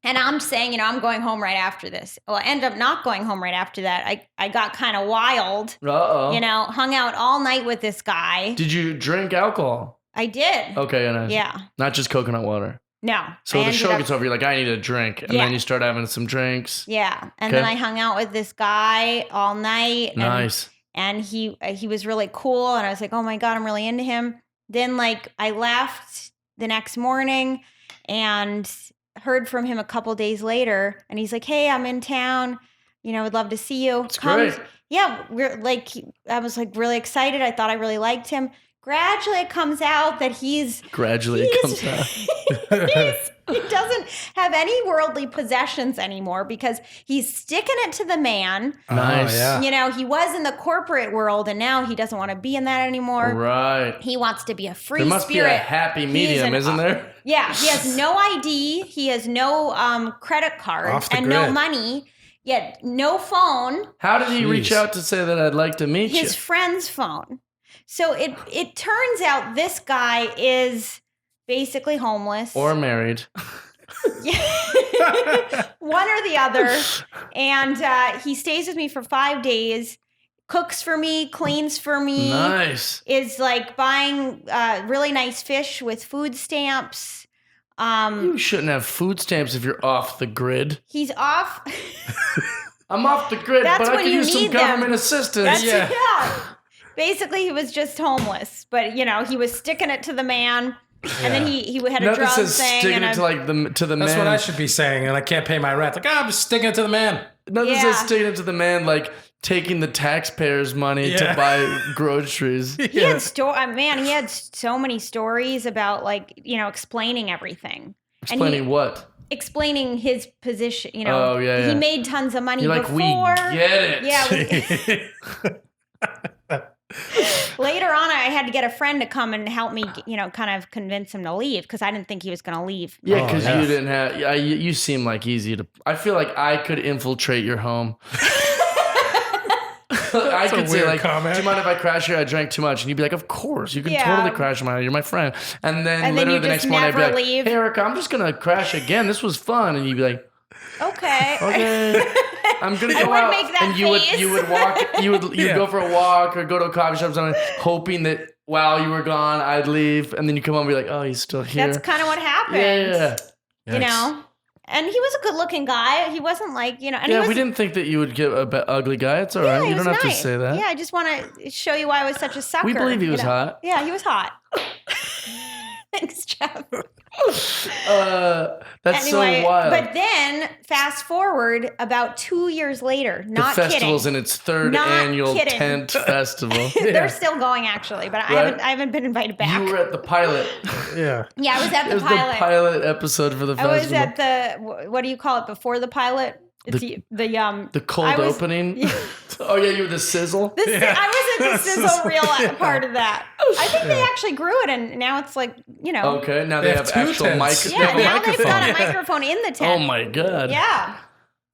And I'm saying, you know, I'm going home right after this. Well, I ended up not going home right after that. I got kind of wild, Uh-oh. you know, hung out all night with this guy. Did you drink alcohol? I did. Okay, nice. Yeah. Not just coconut water. No. So I the ended show up- gets over, you're like, I need a drink. And Yeah. then you start having some drinks. Yeah. And Okay. then I hung out with this guy all night. Nice. And he was really cool. And I was like, oh my God, I'm really into him. Then like I left the next morning and heard from him a couple days later. And he's like, hey, I'm in town. You know, would love to see you. It's great. Yeah. We're like, I was like really excited. I thought I really liked him. Gradually it comes out that Gradually it comes out. he doesn't have any worldly possessions anymore because he's sticking it to the man. Nice. Oh, yeah. You know, he was in the corporate world and now he doesn't want to be in that anymore. Right. He wants to be a free There must spirit. be a happy medium, isn't there? Yeah, he has no ID. He has no credit card Off the and no grid. money. Yet no phone. How did he reach Jeez. out to say that I'd like to meet His you? friend's phone. So it turns out this guy is basically homeless. Or married. One or the other. And he stays with me for 5 days, cooks for me, cleans for me. Nice. Is like buying really nice fish with food stamps. You shouldn't have food stamps if you're off the grid. He's off. I'm off the grid, That's but I when could you use some need them. government assistance. Yeah. Basically, he was just homeless, but he was sticking it to the man, and then he had a Nothing drug says thing. sticking And it to like the That's man. what I should be saying, and I can't pay my rent. Like, I'm just sticking it to the man. Nothing Yeah. says sticking it to the man like taking the taxpayers' money to buy groceries. he had he had so many stories about explaining everything. Explaining what? Explaining his position. Oh, yeah. He made tons of money You're like, before. we get it. Yeah. Later on, I had to get a friend to come and help me, kind of convince him to leave because I didn't think he was going to leave. Yeah, because Oh, yeah. you didn't have. You seem like easy to. I feel like I could infiltrate your home. I could say weird like, comment. do you mind if I crash here? I drank too much, and you'd be like, of course, you can Yeah. totally crash my. You're my friend. And then And then literally you the just next morning, I'd be never like, leave. hey Erica, I'm just gonna crash again. This was fun, and you'd be like, Okay. okay, I'm gonna I go would out, make that and you face. would walk, you'd Yeah. go for a walk or go to a coffee shop, or something, hoping that while you were gone, I'd leave, and then you come home and be like, oh, he's still here. That's kind of what happened. yeah. Yikes. And he was a good-looking guy. He wasn't like, and he Yeah, was, we didn't think that you would get an ugly guy. It's all right. he You was don't have nice. to say that. Yeah, I just want to show you why I was such a sucker. We believe he was hot. Yeah, he was hot. Thanks, Jeff. That's Anyway, so wild. but then fast forward about 2 years later, the not festival's kidding. in its third Not annual kidding. tent festival. They're still going actually, but Right. I haven't been invited back. You were at the pilot. Yeah. Yeah, I was at It the was pilot. the pilot episode for the I was festival. at the what do you call it before the pilot? It's The cold I was- opening. Oh yeah, you were the sizzle. I was at the sizzle reel part of that. I think they actually grew it, and now it's like Okay, now they They have have two actual tents. mics. Yeah, they have a now they've got a microphone. microphone in the Oh tent. my god. Yeah,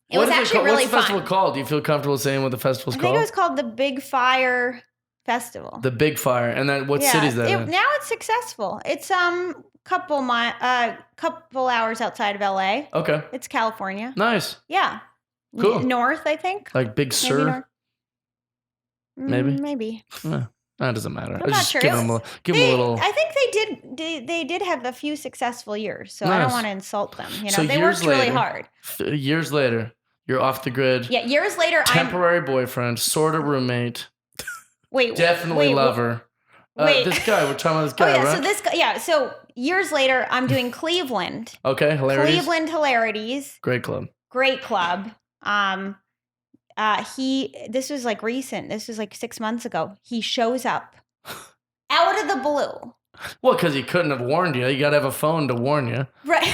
it What was is actually called? really What's the festival fun. called? Do you feel comfortable saying what the festival's I called? think it was called the Big Fire Festival. The Big Fire. And then what yeah, city's that in? now it's successful. It's couple hours outside of LA. Okay. It's California. Nice. Yeah, Cool. North, I think. Like Big Maybe Sur. north. Maybe? Maybe. That doesn't matter. I'm not sure. Give them a little. I think they did have a few successful years, so I Nice. don't want to insult them. So they years worked really later- hard. Years later, you're off the grid. Yeah, years later, Temporary boyfriend, sort of roommate, wait, definitely wait, lover. wait. This guy, we're talking about this Oh guy, yeah, right? so this guy, yeah. So years later, I'm doing Cleveland. Okay, hilarious. Cleveland Hilarities, Great club. great club. This was like recent. This was like 6 months ago. He shows up out of the blue. Well, because he couldn't have warned you. You got to have a phone to warn you. Right.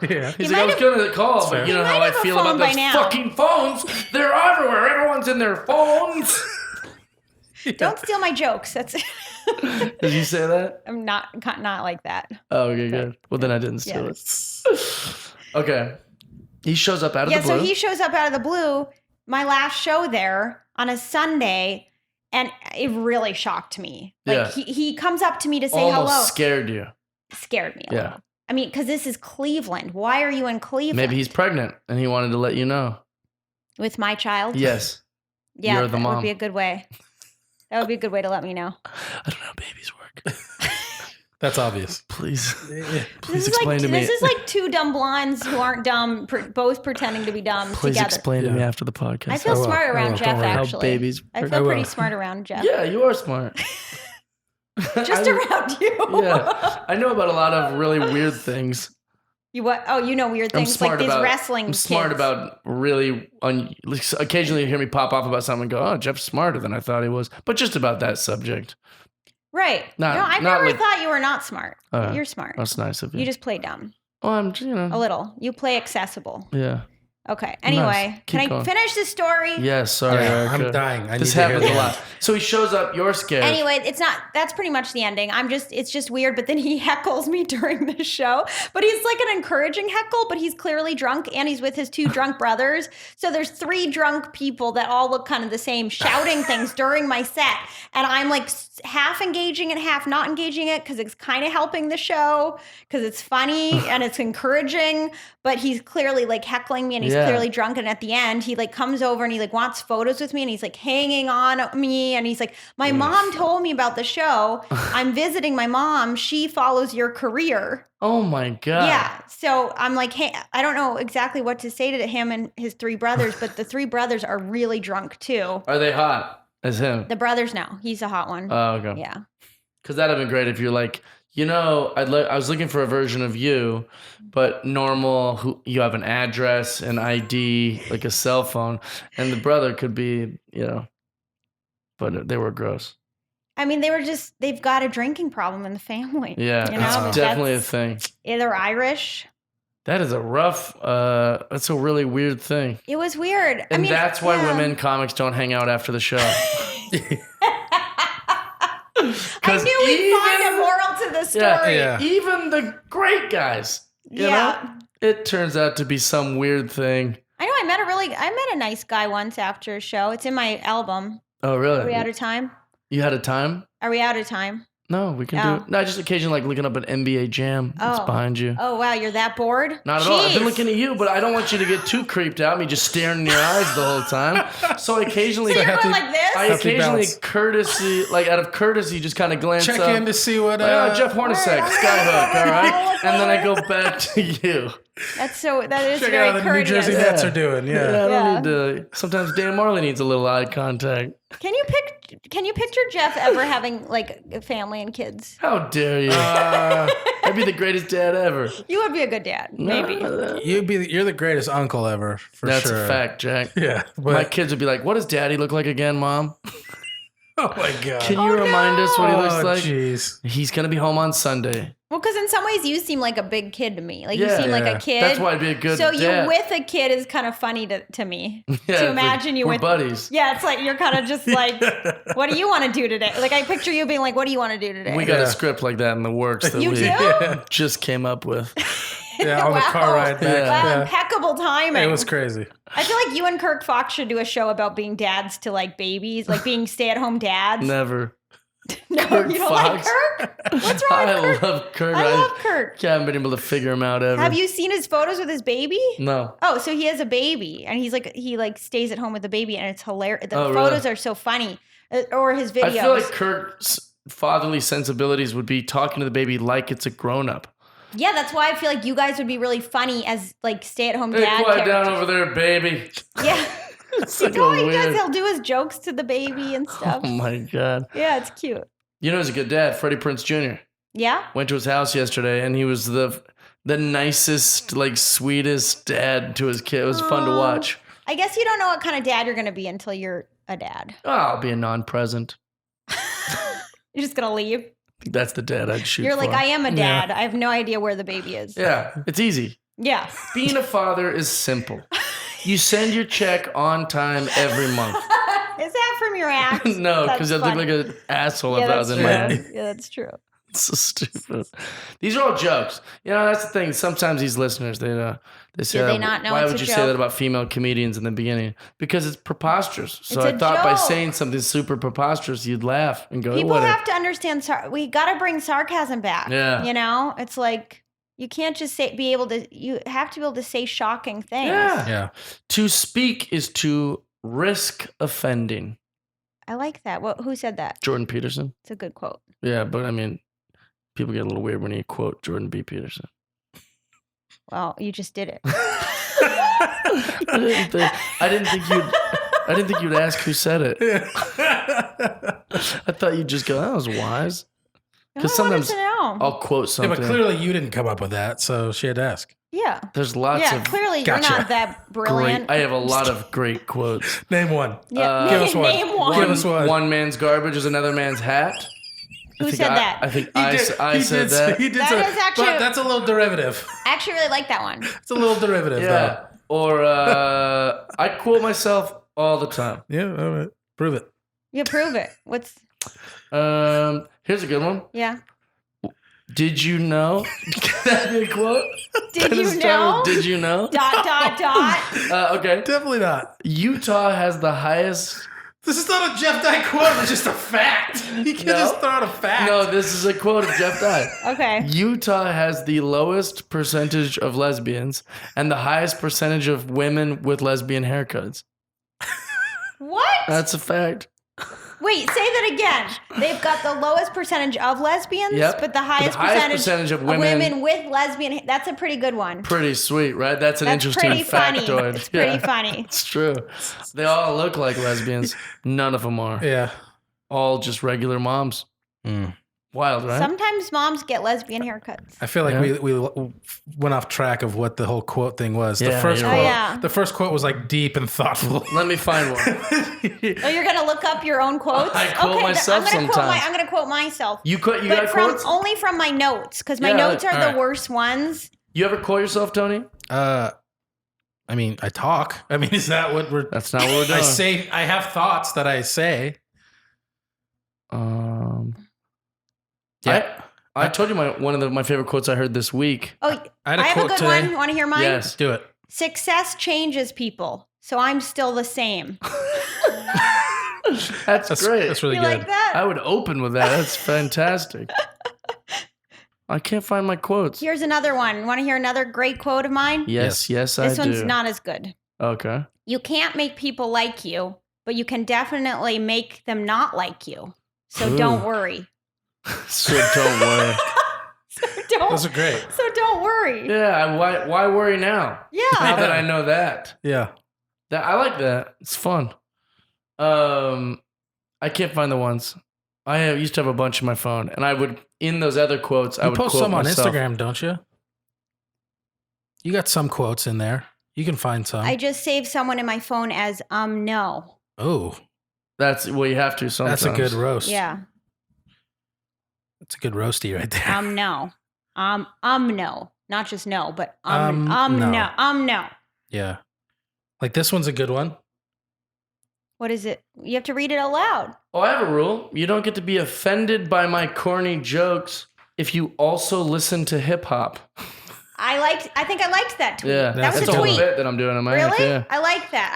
Yeah. He's He like, I might was going to call, That's but fair. you know He how might I have a feel phone about by those now. fucking phones. They're everywhere. Everyone's in their phones. Don't steal my jokes. That's Did you say that? I'm not like that. Oh, okay, good. Well, then I didn't steal Yeah. it. Okay. He shows up out of Yeah, the blue. so he shows up out of the blue. My last show there on a Sunday, and it really shocked me. Like Yeah. he comes up to me to say almost hello. scared you. Scared me a Yeah. little. I mean, because this is Cleveland. Why are you in Cleveland? Maybe he's pregnant and he wanted to let you know. with my child. Yes. Yeah, you're the that mom. would be a good way. That would be a good way to let me know. I don't know how babies work. That's obvious. Please. Yeah. Please explain to me. This is like two dumb blondes who aren't dumb, both pretending to be dumb Please together. explain to me Yeah. after the podcast. I feel I will. smart I around will. Jeff, Don't worry. how actually. babies I work. feel I pretty will. smart around Jeff. Yeah, you are smart. Just I- around you. Yeah. I know about a lot of really weird things. You what? Oh, you know weird I'm things smart like these about wrestling I'm smart kids. about really occasionally you hear me pop off about something and go, "Oh, Jeff's smarter than I thought he was." But just about that subject. Right. Not- no, I've not never like- thought you were not smart. Uh, You're smart. That's nice of you. You just play dumb. Oh, I'm A little. You play accessible. yeah. Okay. Anyway, Keep can I going. finish this story? Yeah, sorry. Yeah, I'm Erica. dying. I This need to hear happens a the lot. end. So he shows up, you're scared. Anyway, that's pretty much the ending. It's just weird, but then he heckles me during the show. But he's like an encouraging heckle, but he's clearly drunk and he's with his two drunk brothers. So there's three drunk people that all look kind of the same shouting things during my set. And I'm like half engaging and half not engaging it because it's kind of helping the show because it's funny and it's encouraging. But he's clearly like heckling me and he's Yeah. clearly drunk. And at the end, he like comes over and he like wants photos with me and he's like hanging on me. And he's like, my mom told me about the show. I'm visiting my mom. She follows your career. Oh my God. Yeah. So I'm like, hey, I don't know exactly what to say to him and his 3 brothers, but the 3 brothers are really drunk too. Are they hot as him? The brothers, no. He's a hot one. Oh, okay. Yeah. Because that'd have been great if you're like, I was looking for a version of you, but normal, who you have an address, an ID, like a cell phone, and the brother could be, but they were gross. I mean, they've got a drinking problem in the family. Yeah, You know, but it's definitely a that's- thing. Yeah, they're Irish. That is that's a really weird thing. It was weird. And that's why yeah. women comics don't hang out after the show. I knew we'd find a moral to the story. Yeah. Even the great guys, you know, it turns out to be some weird thing. I know. I met a nice guy once after a show. It's in my album. Oh, really? Are we out of time? You had a time? Are we out of time? No, we can do it. No, just occasionally like looking up an NBA Jam that's behind you. Oh, wow. You're that bored? Not at all. I've been Jeez. looking at you, but I don't want you to get too creeped out, me just staring in your eyes the whole time. So I occasionally, So you're going like this? I occasionally out of courtesy, just kind of glance Check up. in to see what. Jeff Hornacek, Skyhook, all right? Look And then I over. go back to you. That is Check very out how the New courteous. Jersey Nets are doing. Yeah, I Yeah. don't need to. Sometimes Dan Marley needs a little eye contact. Can you picture Jeff ever having like a family and kids? How dare you? I'd be the greatest dad ever. You would be a good dad, maybe. You're the greatest uncle ever, for That's sure. a fact, Jack. Yeah. But, My kids would be like, what does daddy look like again, Mom? oh my God. Can you remind us what he looks like? Jeez. He's going to be home on Sunday. Well, because in some ways you seem like a big kid to me. Like you Yeah. seem like Yeah. a kid. That's why I'd be a good So dad. you with a kid is kind of funny to me. Yeah, to it's imagine like, you we're with buddies. Yeah, it's like you're kind of just like, what do you want to do today? Like I picture you being like, what do you want to do today? We got Yeah. a script like that in the works that You we do? just came up with. Yeah, on the car ride back. Wow, Yeah. impeccable timing. It was crazy. I feel like you and Kirk Fox should do a show about being dads to like babies, like being stay-at-home dads. Never. No, Kirk you don't like Fox. Kirk? What's wrong with I Kirk? love Kurt. I love Kirk. haven't been able to figure him out ever. Have you seen his photos with his baby? No. Oh, so he has a baby, and he stays at home with the baby, and it's hilarious. The Oh, photos really? are so funny, or his videos. I feel like Kurt's fatherly sensibilities would be talking to the baby like it's a grown up. Yeah, that's why I feel like you guys would be really funny as like stay-at-home Hey, dad quiet down characters. over there, baby. Yeah, It's you like know a how he does. weird. He'll do his jokes to the baby and stuff. Oh my God. Yeah, it's cute. You know, he's a good dad. Freddie Prinze Jr. Yeah. Went to his house yesterday, and he was the nicest, like sweetest dad to his kid. It was fun to Aw. watch. I guess you don't know what kind of dad you're going to be until you're a dad. Oh, I'll be a non-present. You're just going to leave. That's the dad I'd shoot. You're like, for. I am a dad. I have no idea where the baby is. Yeah, it's easy. Yeah. Being a father is simple. You send your check on time every month. Is that from your act? No, because I That's look like funny. an asshole Yeah, if I that's was true. in my. Yeah, that's true. It's so stupid. These are all jokes. You know, that's the thing. Sometimes these listeners, they say, Do they not know why it's would a you say joke? that about female comedians in the beginning? Because it's preposterous. So It's I a thought by joke. saying something super preposterous, you'd laugh and go, People whatever. have to understand. We got to bring sarcasm back. Yeah. You know, it's like you can't just you have to be able to say shocking things. Yeah. Yeah. To speak is to risk offending. I like that. Who said that? Jordan Peterson. It's a good quote. Yeah, but I mean, people get a little weird when you quote Jordan B. Peterson. Well, you just did it. I didn't think you'd ask who said it. I thought you'd just go, that was wise. Because I wanted sometimes to know. I'll quote Yeah, something. but clearly you didn't come up with that, so she had to ask. Yeah. There's lots Yeah, of clearly Gotcha. you're not that brilliant. great. I have a lot of great quotes. Name one. Yeah, give us one. name one. Give us one. One man's garbage is another man's hat. Who said that? I think He I did- said that. He did That say- is actually- but that's a little derivative. I actually really like that one. It's a little derivative, Yeah. Or I quote myself all the time. though. Yeah, all right. Prove it. You prove it. What's Here's a good one. yeah? Did you know? Can that be a quote? Did Can you it start know? with, Did you know? Dot dot dot. Okay. Definitely not. Utah has the highest This is not a Jeff Dye quote. It's just a fact. You can just throw out a fact. No, this is a quote of Jeff Dye. Okay. Utah has the lowest percentage of lesbians and the highest percentage of women with lesbian haircuts. What? That's a fact. Wait, say that again. They've got the lowest percentage of lesbians, Yep. but the highest, percentage of women with lesbian. That's a pretty good one. Pretty sweet, right? That's an interesting pretty funny. factoid. It's pretty funny. It's true. They all look like lesbians. None of them are. Yeah. All just regular moms. Wild, right? Sometimes moms get lesbian haircuts. I feel like we went off track of what the whole quote thing was. Yeah, the first you're quote, right. the first quote was like deep and thoughtful. Let me find one. Oh, you're gonna look up your own quotes? I quote myself sometimes. I'm gonna quote myself. You but got quotes? only from my notes, because my Yeah, notes are all the right. worst ones. You ever quote yourself, Tony? I mean, I talk. I mean, is that what we're? That's not what we're doing. I say. I have thoughts that I say. I told you one of my favorite quotes I heard this week. Oh, I had a I have a quote good today. one. Want to hear mine? Yes. Do it. Success changes people, so I'm still the same. That's great. That's really You good. like that? I would open with that. That's fantastic. I can't find my quotes. Here's another one. Want to hear another great quote of mine? Yes, This I do. one's not as good. Okay. You can't make people like you, but you can definitely make them not like you. So Ooh. don't worry. So don't worry. Those are great. So don't worry. Yeah, why worry now? Now Yeah. that I know that. Yeah. I like that. It's fun. I can't find the ones. I used to have a bunch in my phone, and I would in those other quotes. I You would post quote some on myself. Instagram, don't you? You got some quotes in there. You can find some. I just saved someone in my phone as no. Oh, That's well, you have to sometimes. that's a good roast. Yeah. That's a good roasty right there. No. No. Not just no, but no. no. Yeah. Like this one's a good one. What is it? You have to read it aloud. Oh, I have a rule. You don't get to be offended by my corny jokes if you also listen to hip hop. I think I liked that tweet. Yeah, that was that's a a whole tweet. bit that I'm doing in my head. Really? Yeah. I like that.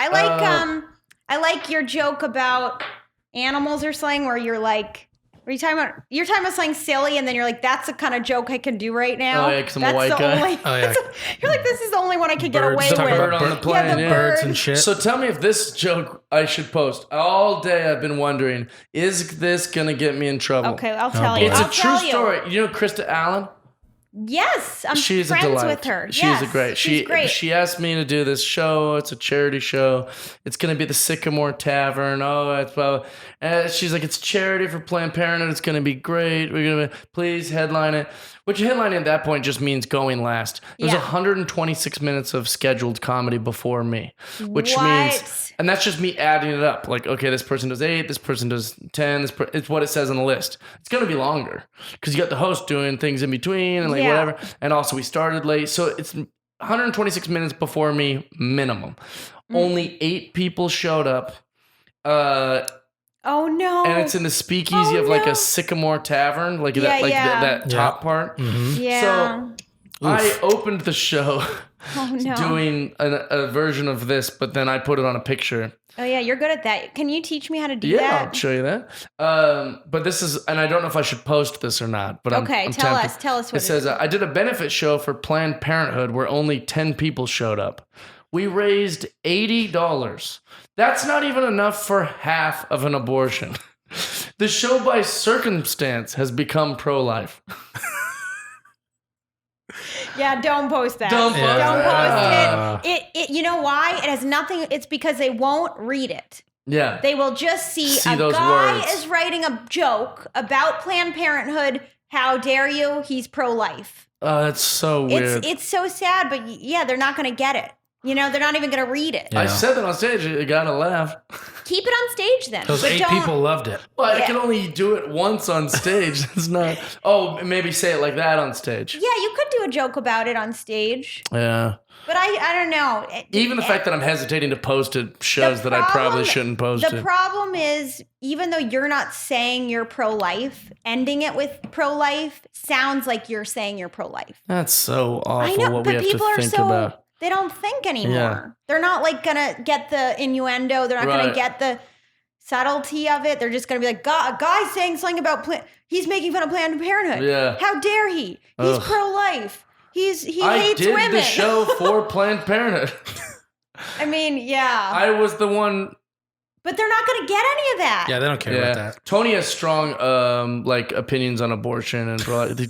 I like your joke about animals or something where you're like, what are you talking about? You're talking about something silly, and then you're like, that's the kind of joke I can do right now. Oh, yeah, 'cause I'm a That's white the guy. Only, Oh, yeah. You're like, this is the only one I could get Birds. away Talk with. Bird on the plane, yeah, the yeah. Birds bird. and shit. So tell me if this joke I should post. All day I've been wondering, is this gonna get me in trouble? Okay, I'll tell you. It's I'll a true tell you. story. You know Krista Allen? Yes, I'm She's a friends delight. with her. She's yes, a great. She's great. She asked me to do this show. It's a charity show. It's gonna be the Sycamore Tavern. Oh, it's blah, blah. She's like, it's charity for Planned Parenthood. It's gonna be great. We're gonna please headline it. Which headlining at that point just means going last. It was Yeah. 126 minutes of scheduled comedy before me, which What? means, and that's just me adding it up. Like, okay, this person does 8, this person does 10. It's what it says on the list. It's gonna be longer because you got the host doing things in between and like Yeah. whatever. And also we started late, so it's 126 minutes before me minimum. Only 8 people showed up. Oh no. And it's in the speakeasy Oh, of like no. a Sycamore Tavern, like Yeah, that, like yeah. that top part. Mm-hmm. yeah. So I opened the show Oh no. doing a version of this, but then I put it on a picture. Oh yeah, you're good at that. Can you teach me how to do Yeah, that? I'll show you that. But this is, and I don't know if I should post this or not. But Okay, I'm tell tempted. us. Tell us what It says, I did a benefit show for Planned Parenthood where only 10 people showed up. We raised $80. That's not even enough for half of an abortion. The show by circumstance has become pro-life. Yeah, don't post that. Don't post Don't that. post it. It. You know why? It has nothing. It's because they won't read it. Yeah. They will just see a those guy words. is writing a joke about Planned Parenthood. How dare you? He's pro-life. Oh, that's so weird. It's so sad, but yeah, they're not going to get it. You know, they're not even going to read it. I Yeah. said that on stage. You gotta laugh. Keep it on stage then. Those but 8 don't- people loved it. Well, I Yeah. can only do it once on stage. It's not. Oh, maybe say it like that on stage. Yeah, you could do a joke about it on stage, Yeah. but I don't know. Even the fact that I'm hesitating to post it shows that I probably shouldn't post The it. problem is, even though you're not saying you're pro-life, ending it with pro-life sounds like you're saying you're pro-life. That's so awful I know, what we but have people to are think so about. they don't think anymore. Yeah. They're not like gonna get the innuendo. They're not Right. gonna get the. subtlety of it. They're just going to be like, a guy's saying something about he's making fun of Planned Parenthood. Yeah. How dare he? He's Ugh. pro-life. He I hates did women. the show for Planned Parenthood. I mean, yeah. I was the one. But they're not going to get any of that. Yeah, they don't care about that. Tony has strong opinions on abortion and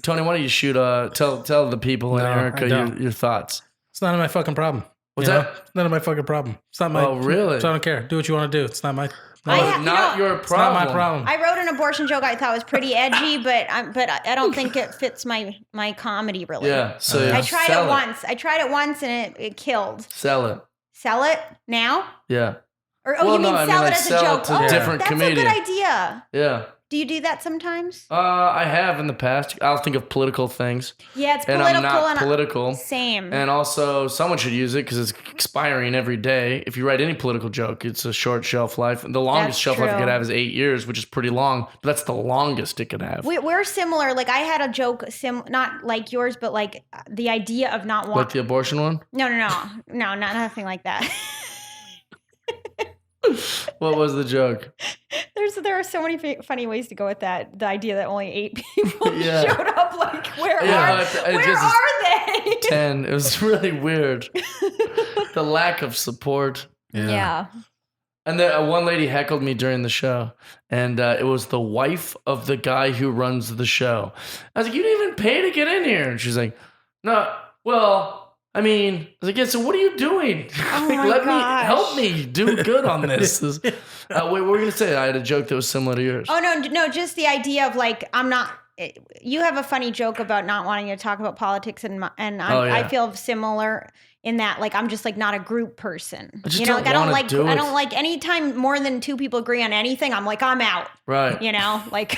Tony, why don't you shoot tell the people and No, Erica I don't. your thoughts. It's none of my fucking problem. What's You know? that? It's none of my fucking problem. It's not my. Oh, really? So I don't care. Do what you want to do. It's not my. Not your It's not problem. my problem. I wrote an abortion joke I thought was pretty edgy, but I don't think it fits my comedy really. Yeah. So I tried sell it once. I tried it once and it killed. Sell it. Sell it now? Yeah. Or Well, you mean no, I sell mean, it like, as a sell it joke? to a different that's comedian. a good idea. Yeah. Do you do that sometimes? I have in the past. I'll think of political things. Yeah, it's And political. I'm not political. Same. And also, someone should use it because it's expiring every day. If you write any political joke, it's a short shelf life. The longest That's shelf life it true. could have is 8 years, which is pretty long. But that's the longest it could have. We're similar. Like I had a joke, not like yours, but like the idea of not Like wanting. the abortion one? No, not nothing like that. What was the joke? There are so many funny ways to go with that. The idea that only 8 people Yeah. showed up. Like where Yeah, are it just- are they? 10. It was really weird. The lack of support. Yeah. And then one lady heckled me during the show, and it was the wife of the guy who runs the show. I was like, "You didn't even pay to get in here." And she's like, "No, well, I mean," I was like, "Yeah, so what are you doing? Oh Like, my gosh. help me do good on this." Wait, what were you gonna say? I had a joke that was similar to yours. Oh no, just the idea of like I'm not. You have a funny joke about not wanting to talk about politics, and I feel similar in that like I'm just like not a group person. I just You know, don't like I don't wanna like do I it. don't like anytime more than 2 people agree on anything. I'm like I'm out. Right. You know, like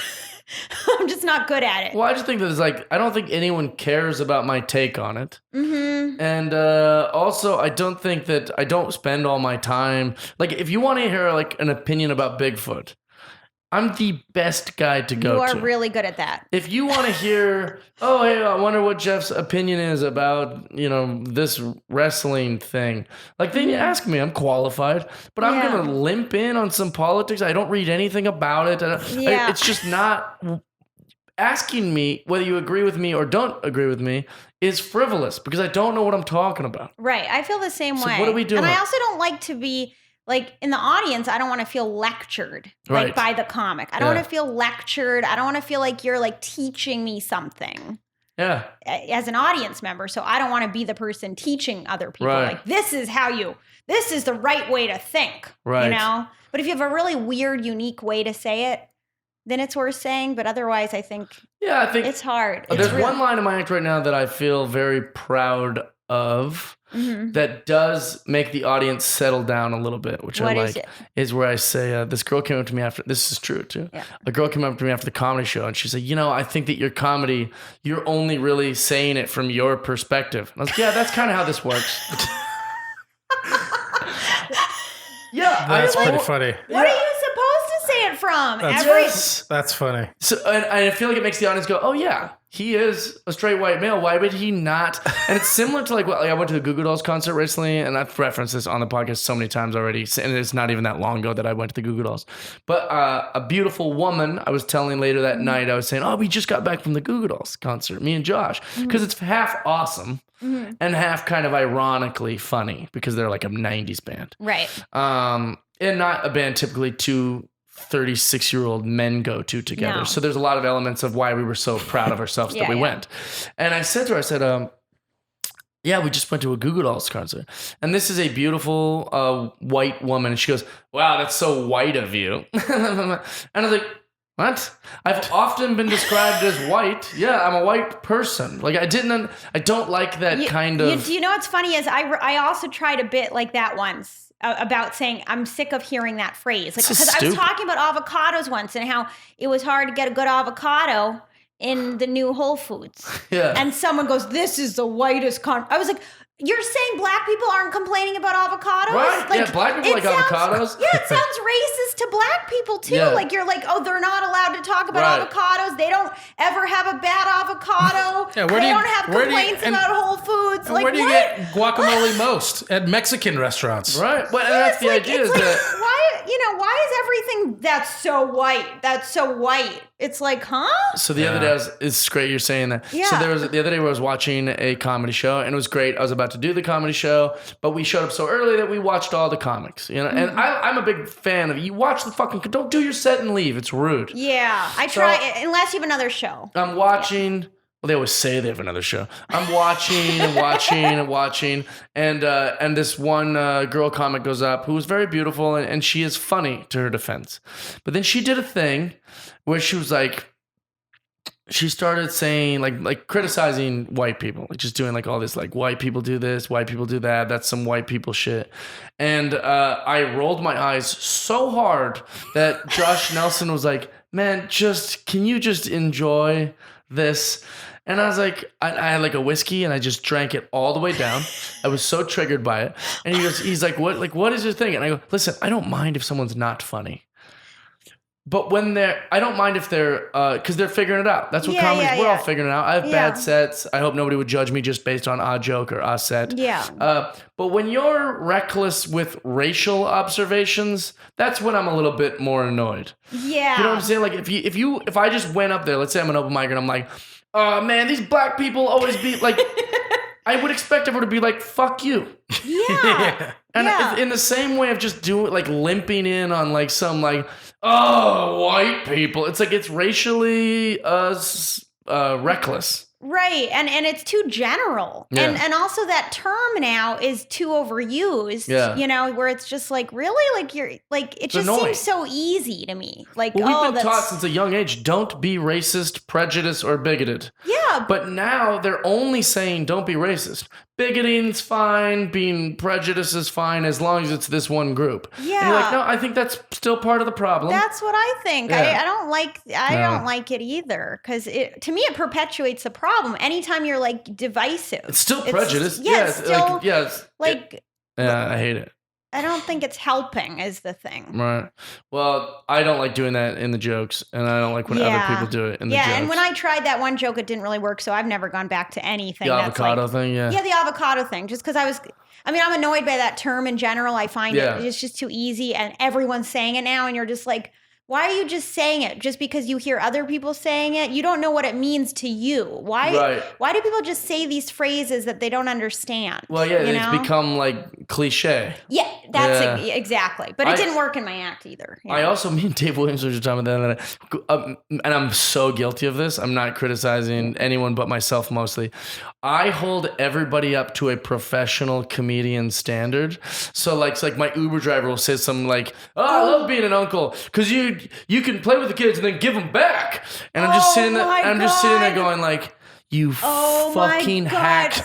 I'm just not good at it. Well, I just think that it's like I don't think anyone cares about my take on it. Mm-hmm. And also, I don't think that I don't spend all my time. Like, if you want to hear like an opinion about Bigfoot, I'm the best guy to go You are to. really good at that. If you want to hear, oh, hey, I wonder what Jeff's opinion is about, this wrestling thing. Like, then you ask me, I'm qualified. But I'm Yeah. going to limp in on some politics. I don't read anything about it. Yeah. It's just not. Asking me whether you agree with me or don't agree with me is frivolous because I don't know what I'm talking about. Right. I feel the same So way. what are we doing? And I also don't like to be like in the audience. I don't want to feel lectured like Right. by the comic. I don't Yeah. want to feel lectured. I don't want to feel like you're like teaching me something Yeah. as an audience member. So I don't want to be the person teaching other people Right. like this is the right way to think. Right. You know? But if you have a really weird, unique way to say it, then it's worth saying. But otherwise, I think Yeah, I think it's hard. there's It's really- one line in my act right now that I feel very proud of Mhm. that does make the audience settle down a little bit, which What I is like, it? is where I say, this girl came up to me after, this is true too. Yeah. A girl came up to me after the comedy show and she said, I think that your comedy, you're only really saying it from your perspective. And I was like, yeah, that's kind of how this works. Yeah, That's I, pretty funny. What are you supposed to say it from? Yes. That's funny. So, and I feel like it makes the audience go, oh yeah, he is a straight white male. Why would he not? And it's similar to like I went to the Goo Goo Dolls concert recently, and I've referenced this on the podcast so many times already, and it's not even that long ago that I went to the Goo Goo Dolls. But a beautiful woman, I was telling later that night, I was saying, we just got back from the Goo Goo Dolls concert, me and Josh, because it's half awesome and half kind of ironically funny because they're like a 90s band. Right. And not a band typically two 36-year-old men go to together. No. So there's a lot of elements of why we were so proud of ourselves that we went. And I said to her, I said, yeah, we just went to a Goo Goo Dolls concert. And this is a beautiful white woman. And she goes, wow, that's so white of you. And I was like, what? I've often been described as white. Yeah, I'm a white person. Like I don't like that kind of. You know what's funny is I also tried a bit like that once. About saying I'm sick of hearing that phrase, like because I was talking about avocados once and how it was hard to get a good avocado in the new Whole Foods. Yeah. And someone goes, "This is the whitest." I was like, "You're saying black people aren't complaining about avocados?" Right? Like, yeah, black people like avocados. Yeah, it sounds racist to black people too. Yeah. Like you're like, "Oh, they're not allowed to talk about Right. avocados. They don't ever have a bad avocado. Yeah, they don't have complaints about Whole Foods." And Like where do you what? get guacamole most? At Mexican restaurants. Right. But and that's It's the like, idea it's is like, that. why is every everything that's so white. That's so white. It's like, huh? So the other day, it's great you're saying that. Yeah. So the other day I was watching a comedy show, and it was great. I was about to do the comedy show, but we showed up so early that we watched all the comics. You know, and I'm a big fan of you watch the fucking. Don't do your set and leave. It's rude. Yeah, I try unless you have another show. I'm watching. Well, they always say they have another show. I'm watching and watching and watching, and this one girl comic goes up who was very beautiful, and she is funny to her defense. But then she did a thing where she was like, she started saying like criticizing white people, like just doing like all this like white people do this, white people do that. That's some white people shit. And I rolled my eyes so hard that Josh Nelson was like, "Man, can you just enjoy this?" And I was like, I had like a whiskey and I just drank it all the way down. I was so triggered by it. And he's like, what is your thing? And I go, listen, I don't mind if someone's not funny. But when I don't mind if they're, because they're figuring it out. That's what comedy is. We're all figuring it out. I have bad sets. I hope nobody would judge me just based on odd joke or odd set. Yeah. But when you're reckless with racial observations, that's when I'm a little bit more annoyed. Yeah. You know what I'm saying? Like if I just went up there, let's say I'm an open mic and I'm like, oh man, these black people always be like, I would expect everyone to be like, fuck you. Yeah. And in the same way of just doing like limping in on like some like, oh, white people. It's like it's racially reckless. Right. And it's too general. Yeah. And also that term now is too overused. Yeah. You know, where it's just like, really? Like you're like it just annoying. seems so easy to me. Like, Well, we've been taught since a young age, don't be racist, prejudiced, or bigoted. Yeah. But now they're only saying don't be racist. Bigoting's fine, being prejudiced is fine as long as it's this one group. Yeah. And you're like, no, I think that's still part of the problem. That's what I think. Yeah. I don't like it either because to me it perpetuates the problem. Anytime you're like divisive, It's still prejudice. Yeah, it's still like, I hate it. I don't think it's helping is the thing. Right. Well, I don't like doing that in the jokes, and I don't like when other people do it in the jokes. Yeah, and when I tried that one joke, it didn't really work, so I've never gone back to anything. The that's avocado like, thing, yeah. Yeah, the avocado thing. Just because I'm annoyed by that term in general. I find it's just too easy, and everyone's saying it now, and you're just like, why are you just saying it? Just because you hear other people saying it? You don't know what it means to you. Why do people just say these phrases that they don't understand? Well, yeah, it's become like cliche. Yeah, that's exactly. But it didn't work in my act either. You know? I also, me and Dave Williams were just talking about that, and I'm so guilty of this. I'm not criticizing anyone but myself mostly. I hold everybody up to a professional comedian standard. So like my Uber driver will say something like, "Oh, I love being an uncle because you can play with the kids and then give them back." And I'm just sitting there, sitting there going like, "You fucking hack!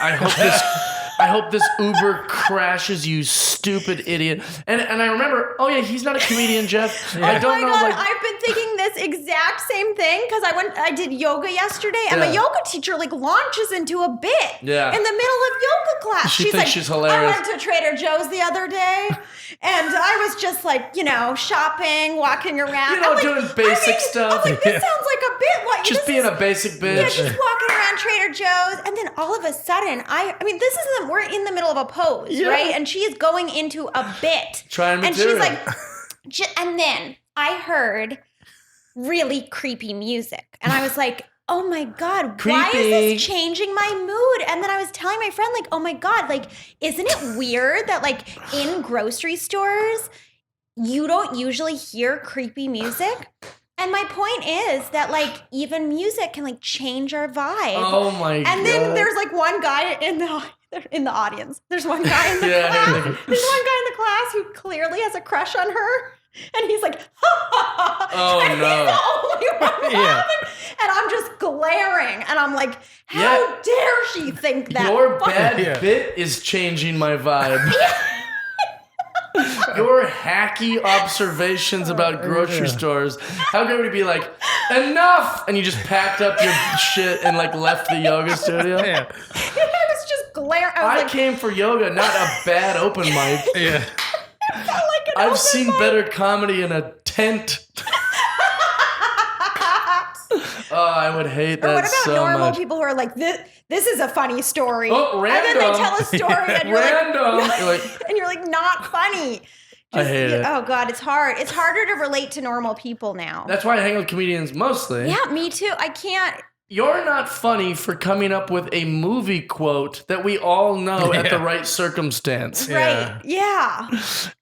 I hope this Uber crashes, you stupid idiot." And I remember, oh yeah, he's not a comedian, Jeff. I don't know. God, I've been thinking this exact same thing because I did yoga yesterday, and my yoga teacher like launches into a bit in the middle of yoga class. She thinks she's hilarious. I went to Trader Joe's the other day, and I was just like, shopping, walking around, doing basic stuff. I'm like, this sounds like a bit. What? Just being a basic bitch. Yeah, just walking around Trader Joe's, and then all of a sudden, this isn't. We're in the middle of a pose, right? And she is going into a bit. Trying and material. she's like, and then I heard really creepy music, and I was like, oh my God, why is this changing my mood? And then I was telling my friend, like, oh my God, like, isn't it weird that like in grocery stores you don't usually hear creepy music? And my point is that like even music can like change our vibe. Oh my God. And then there's like one guy in the audience. There's one guy in the class. There's one guy in the class who clearly has a crush on her. And he's like, ha ha ha. Oh, and no. he's the only one laughing. And I'm just glaring. And I'm like, how dare she think that? Your bad bit is changing my vibe. Your hacky observations about grocery stores. How good would it be like, enough? And you just packed up your shit and like left the yoga studio? Yeah. I was just glaring. I came for yoga, not a bad open mic. Yeah. I've seen better comedy in a tent. Oh, I would hate that so much. Or what about normal people who are like, this is a funny story. Oh, random. And then they tell a story and you're random. and you're like, not funny. I hate it. Oh God, it's hard. It's harder to relate to normal people now. That's why I hang with comedians mostly. Yeah, me too. I can't. You're not funny for coming up with a movie quote that we all know at the right circumstance. Right. Yeah.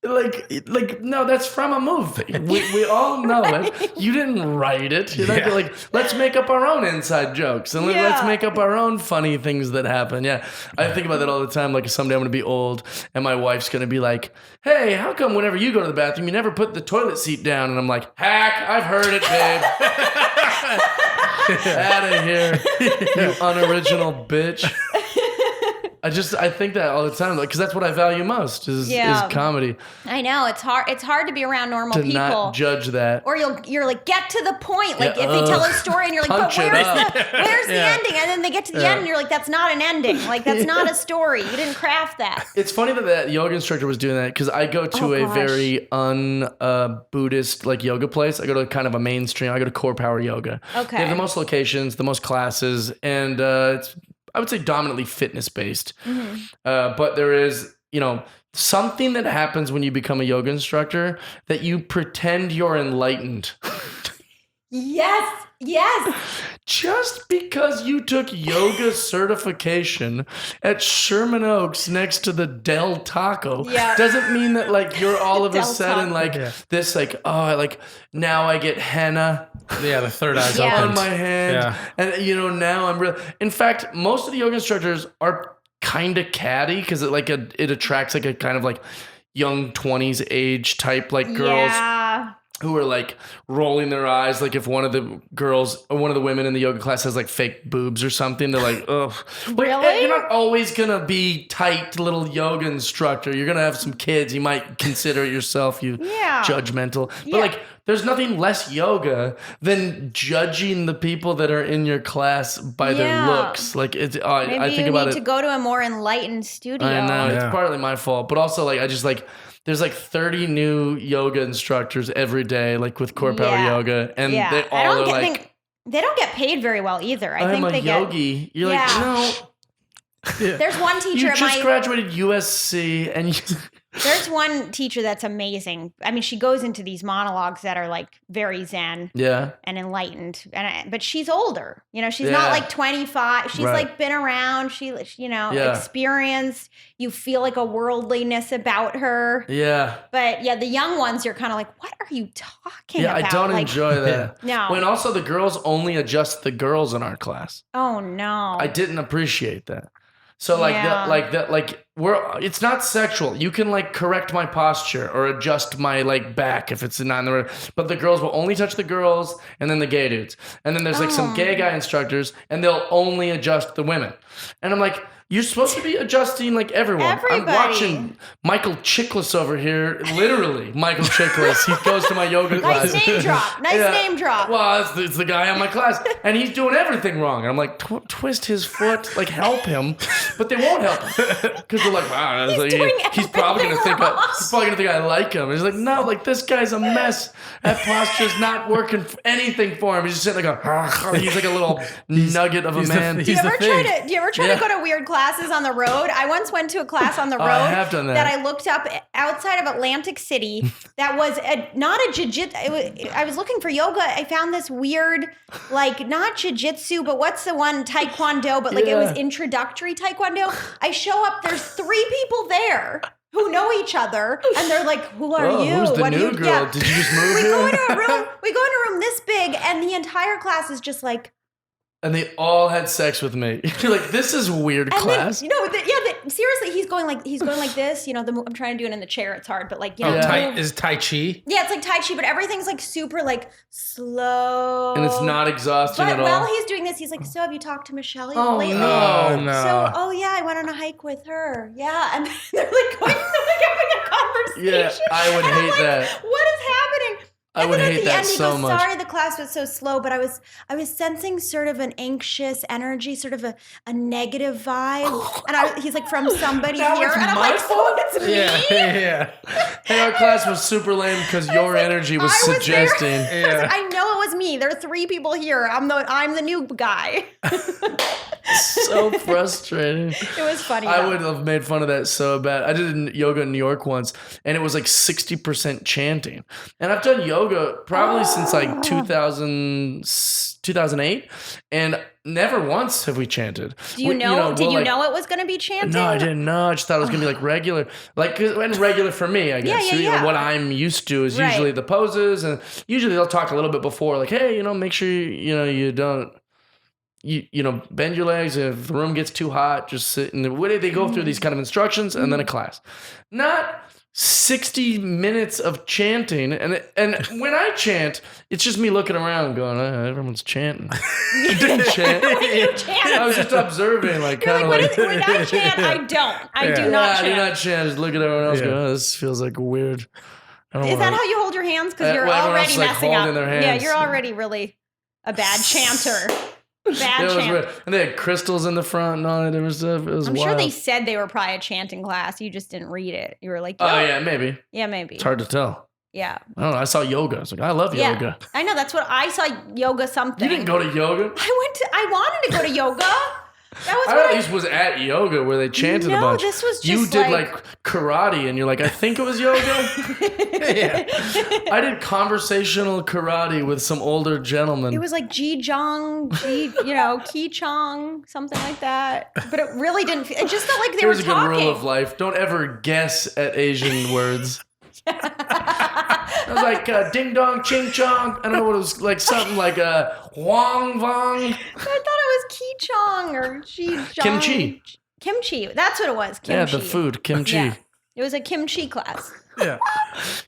Like no, that's from a movie. We all know it. You didn't write it. You're not like, let's make up our own inside jokes and let's make up our own funny things that happen. Yeah. I think about that all the time. Like someday I'm going to be old and my wife's going to be like, hey, how come whenever you go to the bathroom, you never put the toilet seat down? And I'm like, hack, I've heard it, babe. Out of here, you unoriginal bitch. I think that all the time, because that's what I value most is comedy. I know it's hard. It's hard to be around normal to people. not judge that, or you're like get to the point. Like if they tell a story and you're like, but where's the ending? And then they get to the end and you're like, that's not an ending. Like that's not a story. You didn't craft that. It's funny that yoga instructor was doing that because I go to a very Buddhist like yoga place. I go to kind of a mainstream. I go to Core Power Yoga. Okay, they have the most locations, the most classes, and it's. I would say dominantly fitness based, but there is, something that happens when you become a yoga instructor that you pretend you're enlightened. Yes. Just because you took yoga certification at Sherman Oaks next to the Del Taco doesn't mean that like you're all of a sudden this like, now I get henna. Yeah, the third eye's on opened. my hand. Yeah. And now I'm really. In fact, most of the yoga instructors are kind of catty because it attracts like a kind of like young 20s age type like girls. Yeah. Who are like rolling their eyes, like if one of the girls or one of the women in the yoga class has like fake boobs or something, they're like, ugh. Really? You're not always gonna be tight little yoga instructor. You're gonna have some kids. You might consider yourself judgmental. But like, there's nothing less yoga than judging the people that are in your class by their looks. Like it's, I think about it. Maybe you need to go to a more enlightened studio. I know it's partly my fault, but also like I just like. There's like 30 new yoga instructors every day, like with Core Power Yoga, and they all are like. They don't get paid very well either. I'm a yogi. You're like, no. There's one teacher. You just graduated USC, and you. There's one teacher that's amazing. I mean, she goes into these monologues that are like very zen, and enlightened. But she's older. She's not like 25. She's like been around. She experienced. You feel like a worldliness about her. Yeah. But the young ones, you're kind of like, what are you talking about? Yeah, I don't enjoy that. No. And also, the girls only adjust the girls in our class. Oh no. I didn't appreciate that. So it's not sexual. You can like correct my posture or adjust my like back if it's not in the right. But the girls will only touch the girls and then the gay dudes. And then there's like some gay guy instructors and they'll only adjust the women. And I'm like, you're supposed to be adjusting like everyone. Everybody. I'm watching Michael Chiklis over here. Literally, Michael Chiklis. He goes to my yoga class. Nice name drop. Name drop. Well, it's the guy on my class. And he's doing everything wrong. And I'm like, twist his foot. Like, help him. But they won't help him. Because they're like, wow. He's probably going to think I like him. And he's like, no, like, this guy's a mess. That posture's not working for anything for him. He's just sitting like he's like a little nugget of a man. Do you ever try to go to weird classes on the road? I once went to a class on the road I have done that I looked up outside of Atlantic City that was not a jiu-jitsu. I was looking for yoga. I found this weird, like not jiu-jitsu, but what's the one? Taekwondo, but like it was introductory Taekwondo. I show up, there's 3 people there who know each other, and they're like, "Who are you? Who's the what new are you?" girl? Yeah. Did you just move here? We go into a room this big, and the entire class is just like. And they all had sex with me. You're like, this is a weird class. Then, seriously, he's going like this. I'm trying to do it in the chair. It's hard, but like is Tai Chi? Yeah, it's like Tai Chi, but everything's like super like slow. And it's not exhausting at all. But while he's doing this, he's like, "So have you talked to Michelle lately?" No. So, I went on a hike with her. Yeah, and they're like going, having a conversation. Yeah, I would hate that. What is happening? I would hate that so much. Sorry, the class was so slow, but I was sensing sort of an anxious energy, sort of a negative vibe. And he's like, from somebody here. And I'm like, oh, it's me? Yeah. Hey, our class was super lame because your energy was suggesting. I know it was me. There are 3 people here. I'm the new guy. So frustrating. It was funny. I though. would have made fun of that so bad. I did yoga in New York once, and it was like 60% chanting. And I've done yoga probably since like 2008, and never once have we chanted. Do you know? Did you know it was going to be chanting? No, I didn't know. I just thought it was gonna be like regular, and regular for me, I guess. Yeah, yeah. What I'm used to is usually the poses, and usually they'll talk a little bit before, like, hey, make sure you don't. Bend your legs. If the room gets too hot, just sit. And they go through these kind of instructions and then a class. Not 60 minutes of chanting. And when I chant, it's just me looking around going, everyone's chanting. I didn't chant. You chant. I was just observing, like, kind of like. When I chant, I don't. I do not chant. I do not chant. Just look at everyone else going, this feels like weird. Is that how you hold your hands? Because you're everyone already else, like, messing up. holding their hands. Yeah, you're already really a bad chanter. Bad It was chant. weird. And they had crystals in the front and all that. It was I'm wild. sure they said they were probably a chanting class. You just didn't read it. You were like, Oh, yeah, maybe. Yeah, maybe. It's hard to tell. Yeah. I don't know. I saw yoga. I was like, I love yoga. I know. That's what I saw. Yoga something. You didn't go to yoga? I wanted to go to yoga. That was I what at least was at yoga where they chanted a bunch. No, this was just you did like karate, and you're like, I think it was yoga. Yeah. I did conversational karate with some older gentlemen. It was like Jijong, Ki Chong, something like that. But it really didn't. It just felt like they were Here's a talking. good rule of life: don't ever guess at Asian words. I was like ding dong, ching chong. I don't know what it was like. Something like huang vong. I thought it was Ki Chong or Jijong. Kimchi. Kimchi. That's what it was. Kimchi. Yeah, the food kimchi. Yeah. It was a kimchi class. Yeah.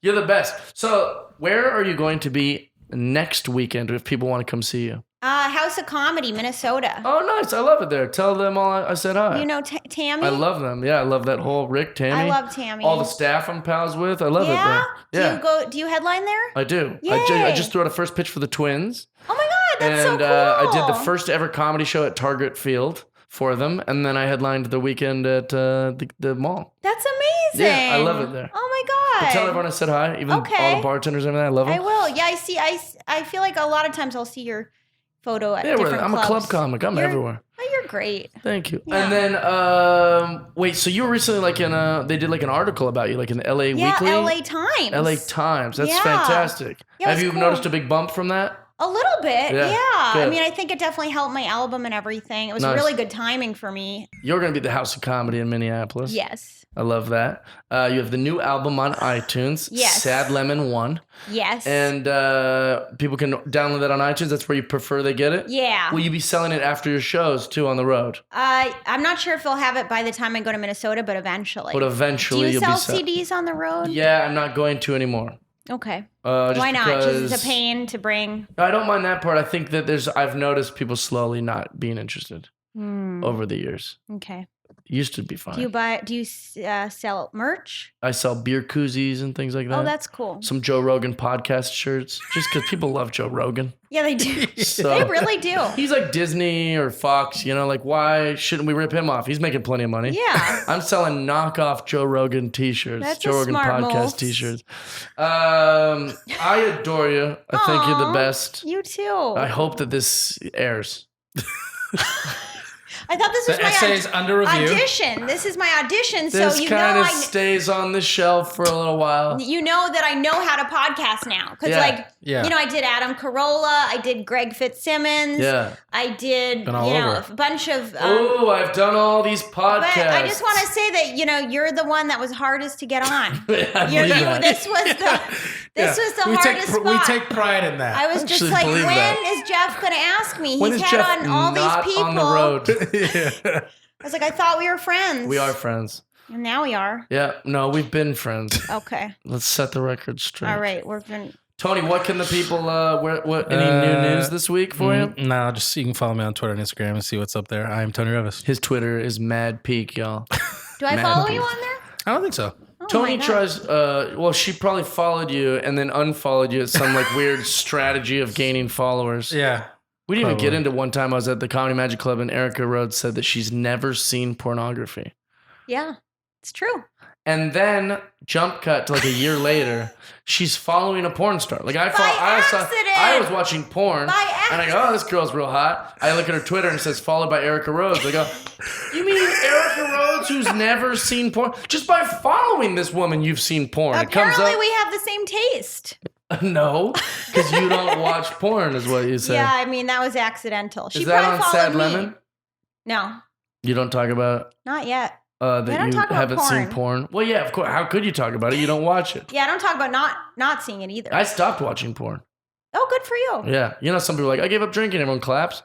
You're the best. So, where are you going to be next weekend if people want to come see you? House of Comedy, Minnesota. Oh, nice. I love it there. Tell them all I said hi. You know Tammy? I love them. Yeah, I love that whole Rick, Tammy. I love Tammy. All the staff I'm pals with. I love it there. Yeah. Do you headline there? I do. Yay. I just threw out a first pitch for the Twins. Oh my God, that's and, so cool. I did the first ever comedy show at Target Field for them. And then I headlined the weekend at the mall. That's amazing. Yeah, I love it there. Oh my God. But tell everyone I said hi, even all the bartenders and everything. I love them. I will. Yeah, I feel like a lot of times I'll see your photo at different clubs. I'm a club comic. I'm everywhere. Oh, you're great. Thank you. Yeah. And then, wait, so you were recently like they did like an article about you, like in the LA Weekly? Yeah, LA Times. LA Times. That's Yeah. fantastic. Yeah, Have it's you cool. noticed a big bump from that? A little bit, Yeah, yeah. good. I mean, I think it definitely helped my album and everything. It was Nice. really good timing for me. You're going to be at the House of Comedy in Minneapolis. Yes. I love that. You have the new album on iTunes. Yes. Sad Lemon 1. Yes. And people can download that on iTunes. That's where you prefer they get it? Yeah. Will you be selling it after your shows too on the road? I'm not sure if they'll have it by the time I go to Minnesota, but eventually. But Do eventually you you'll sell be set. CDs on the road? Yeah, I'm not going to anymore. Okay. Just Why not? because- Just it's a pain to bring. I don't mind that part. I think that I've noticed people slowly not being interested over the years. Okay. It used to be fine. Do you sell merch? I sell beer koozies and things like that. Oh, that's cool. Some Joe Rogan podcast shirts, just because people love Joe Rogan. Yeah, they do. So, They really do. He's like Disney or Fox, like why shouldn't we rip him off? He's making plenty of money. Yeah. I'm selling knockoff Joe Rogan t-shirts, That's Joe a Rogan smart podcast move. t-shirts. I adore you. I think you're the Aw, best. You too. I hope that this airs. I thought this was The my essay is under review. audition. This is my audition, This so you kind know of stays on the shelf for a little while. you know that I know how to podcast now. Because Yeah. Yeah. I did Adam Carolla, I did Greg Fitzsimmons, Yeah. I did Been all over. a bunch of Oh, I've done all these podcasts. but I just want to say that you're the one that was hardest to get on. I believe that. This was the hardest spot. We take pride in that. I was just actually like, believe when that. is Jeff going to ask me? When He's is had Jeff on all not these people. on the road? I was like, I thought we were friends. We are friends. And now we are. Yeah, no, we've been friends. Okay. Let's set the record straight. All right. We've been. Tony, what can the people? Any new news this week for you? No, just you can follow me on Twitter and Instagram and see what's up there. I am Tony Reavis. His Twitter is Mad Peak, y'all. Do I Mad follow Peak. you on there? I don't think so. Oh Tony my God. tries. Well, she probably followed you and then unfollowed you. It's some like weird strategy of gaining followers. Yeah. We didn't even get Probably. into one time. I was at the Comedy Magic Club and Erica Rhodes said that she's never seen pornography. Yeah. It's true. And then jump cut to like a year later, she's following a porn star. Like I was watching porn, and I go, oh, this girl's real hot. I look at her Twitter and it says followed by Erica Rhodes. I go, you mean Erica Rhodes, who's never seen porn? Just by following this woman, you've seen porn. Apparently, we have the same taste. No, because you don't watch porn, is what you say. Yeah, I mean that was accidental. Is that on Sad me. Lemon? No, You don't talk about not yet. that I don't you talk about haven't seen porn. Well, yeah, of course. How could you talk about it? You don't watch it. Yeah, I don't talk about not seeing it either. I stopped watching porn. Oh, good for you. Yeah, you know, some people are like, I gave up drinking. Everyone claps.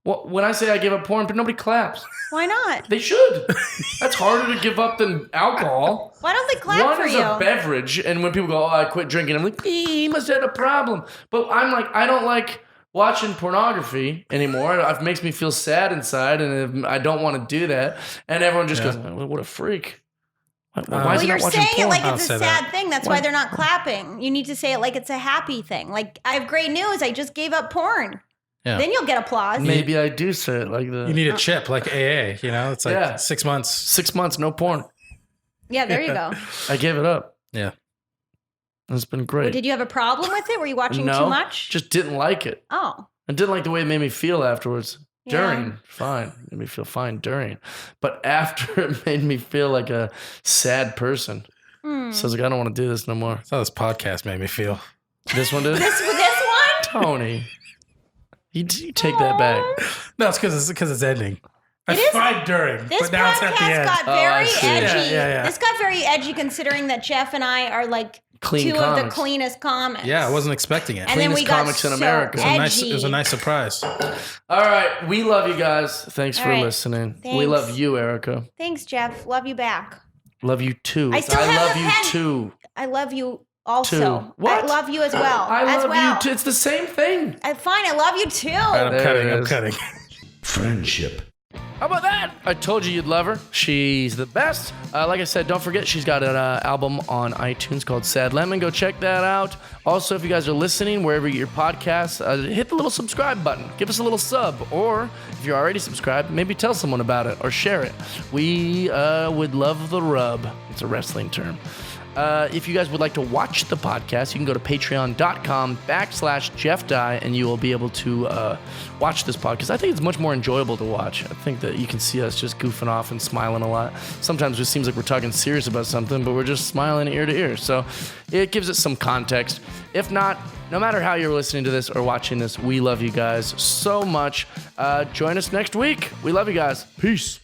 Well, when I say I gave up porn, but nobody claps. Why not? They should. That's harder to give up than alcohol. Why don't they clap for you? One is a beverage, and when people go, oh, I quit drinking, I'm like, he must have had a problem. But I'm like, I don't like watching pornography anymore. It makes me feel sad inside, and I don't want to do that. And everyone just goes, oh, what a freak. Why is he you're not watching saying porn? it like it's a sad thing. That's why they're not clapping. You need to say it like it's a happy thing. Like, I have great news. I just gave up porn. Yeah. Then you'll get applause. Maybe I do say it like that. You need a chip like AA, you know? It's like 6 months. 6 months, no porn. Yeah, there you go. I gave it up. Yeah. It's been great. Well, did you have a problem with it? Were you watching too much? Just didn't like it. Oh. I didn't like the way it made me feel afterwards. Yeah. During, fine. It made me feel fine during. But after, it made me feel like a sad person. So I was like, I don't want to do this no more. That's how this podcast made me feel. This one did? This one? Tony. You take that back. No, it's because it's ending. I It is- tried during, This but now it's at the podcast end. got very see. edgy. Yeah. This got very edgy considering that Jeff and I are like Clean two of the comics. cleanest comics. Yeah, I wasn't expecting it. And then we Cleanest got comics in so America. edgy. It was a nice surprise. All right. We love you guys. Thanks All for right. listening. We Thanks. love you, Erica. Thanks, Jeff. Love you back. Love you too. I still have love the you pen. too. I love you also. Two. What? I love you as well. I as love well. you too. It's the same thing. Fine, I love you too. All right, There I'm it is. cutting. Friendship. How about that? I told you you'd love her. She's the best. Like I said, don't forget she's got an album on iTunes called Sad Lemon. Go check that out. Also, if you guys are listening, wherever you get your podcasts, hit the little subscribe button. Give us a little sub. Or if you're already subscribed, maybe tell someone about it or share it. We would love the rub. It's a wrestling term. If you guys would like to watch the podcast, you can go to patreon.com/JeffDye and you will be able to watch this podcast. I think it's much more enjoyable to watch. I think that you can see us just goofing off and smiling a lot. Sometimes it seems like we're talking serious about something, but we're just smiling ear to ear. So it gives it some context. If not, no matter how you're listening to this or watching this, we love you guys so much. Join us next week. We love you guys. Peace.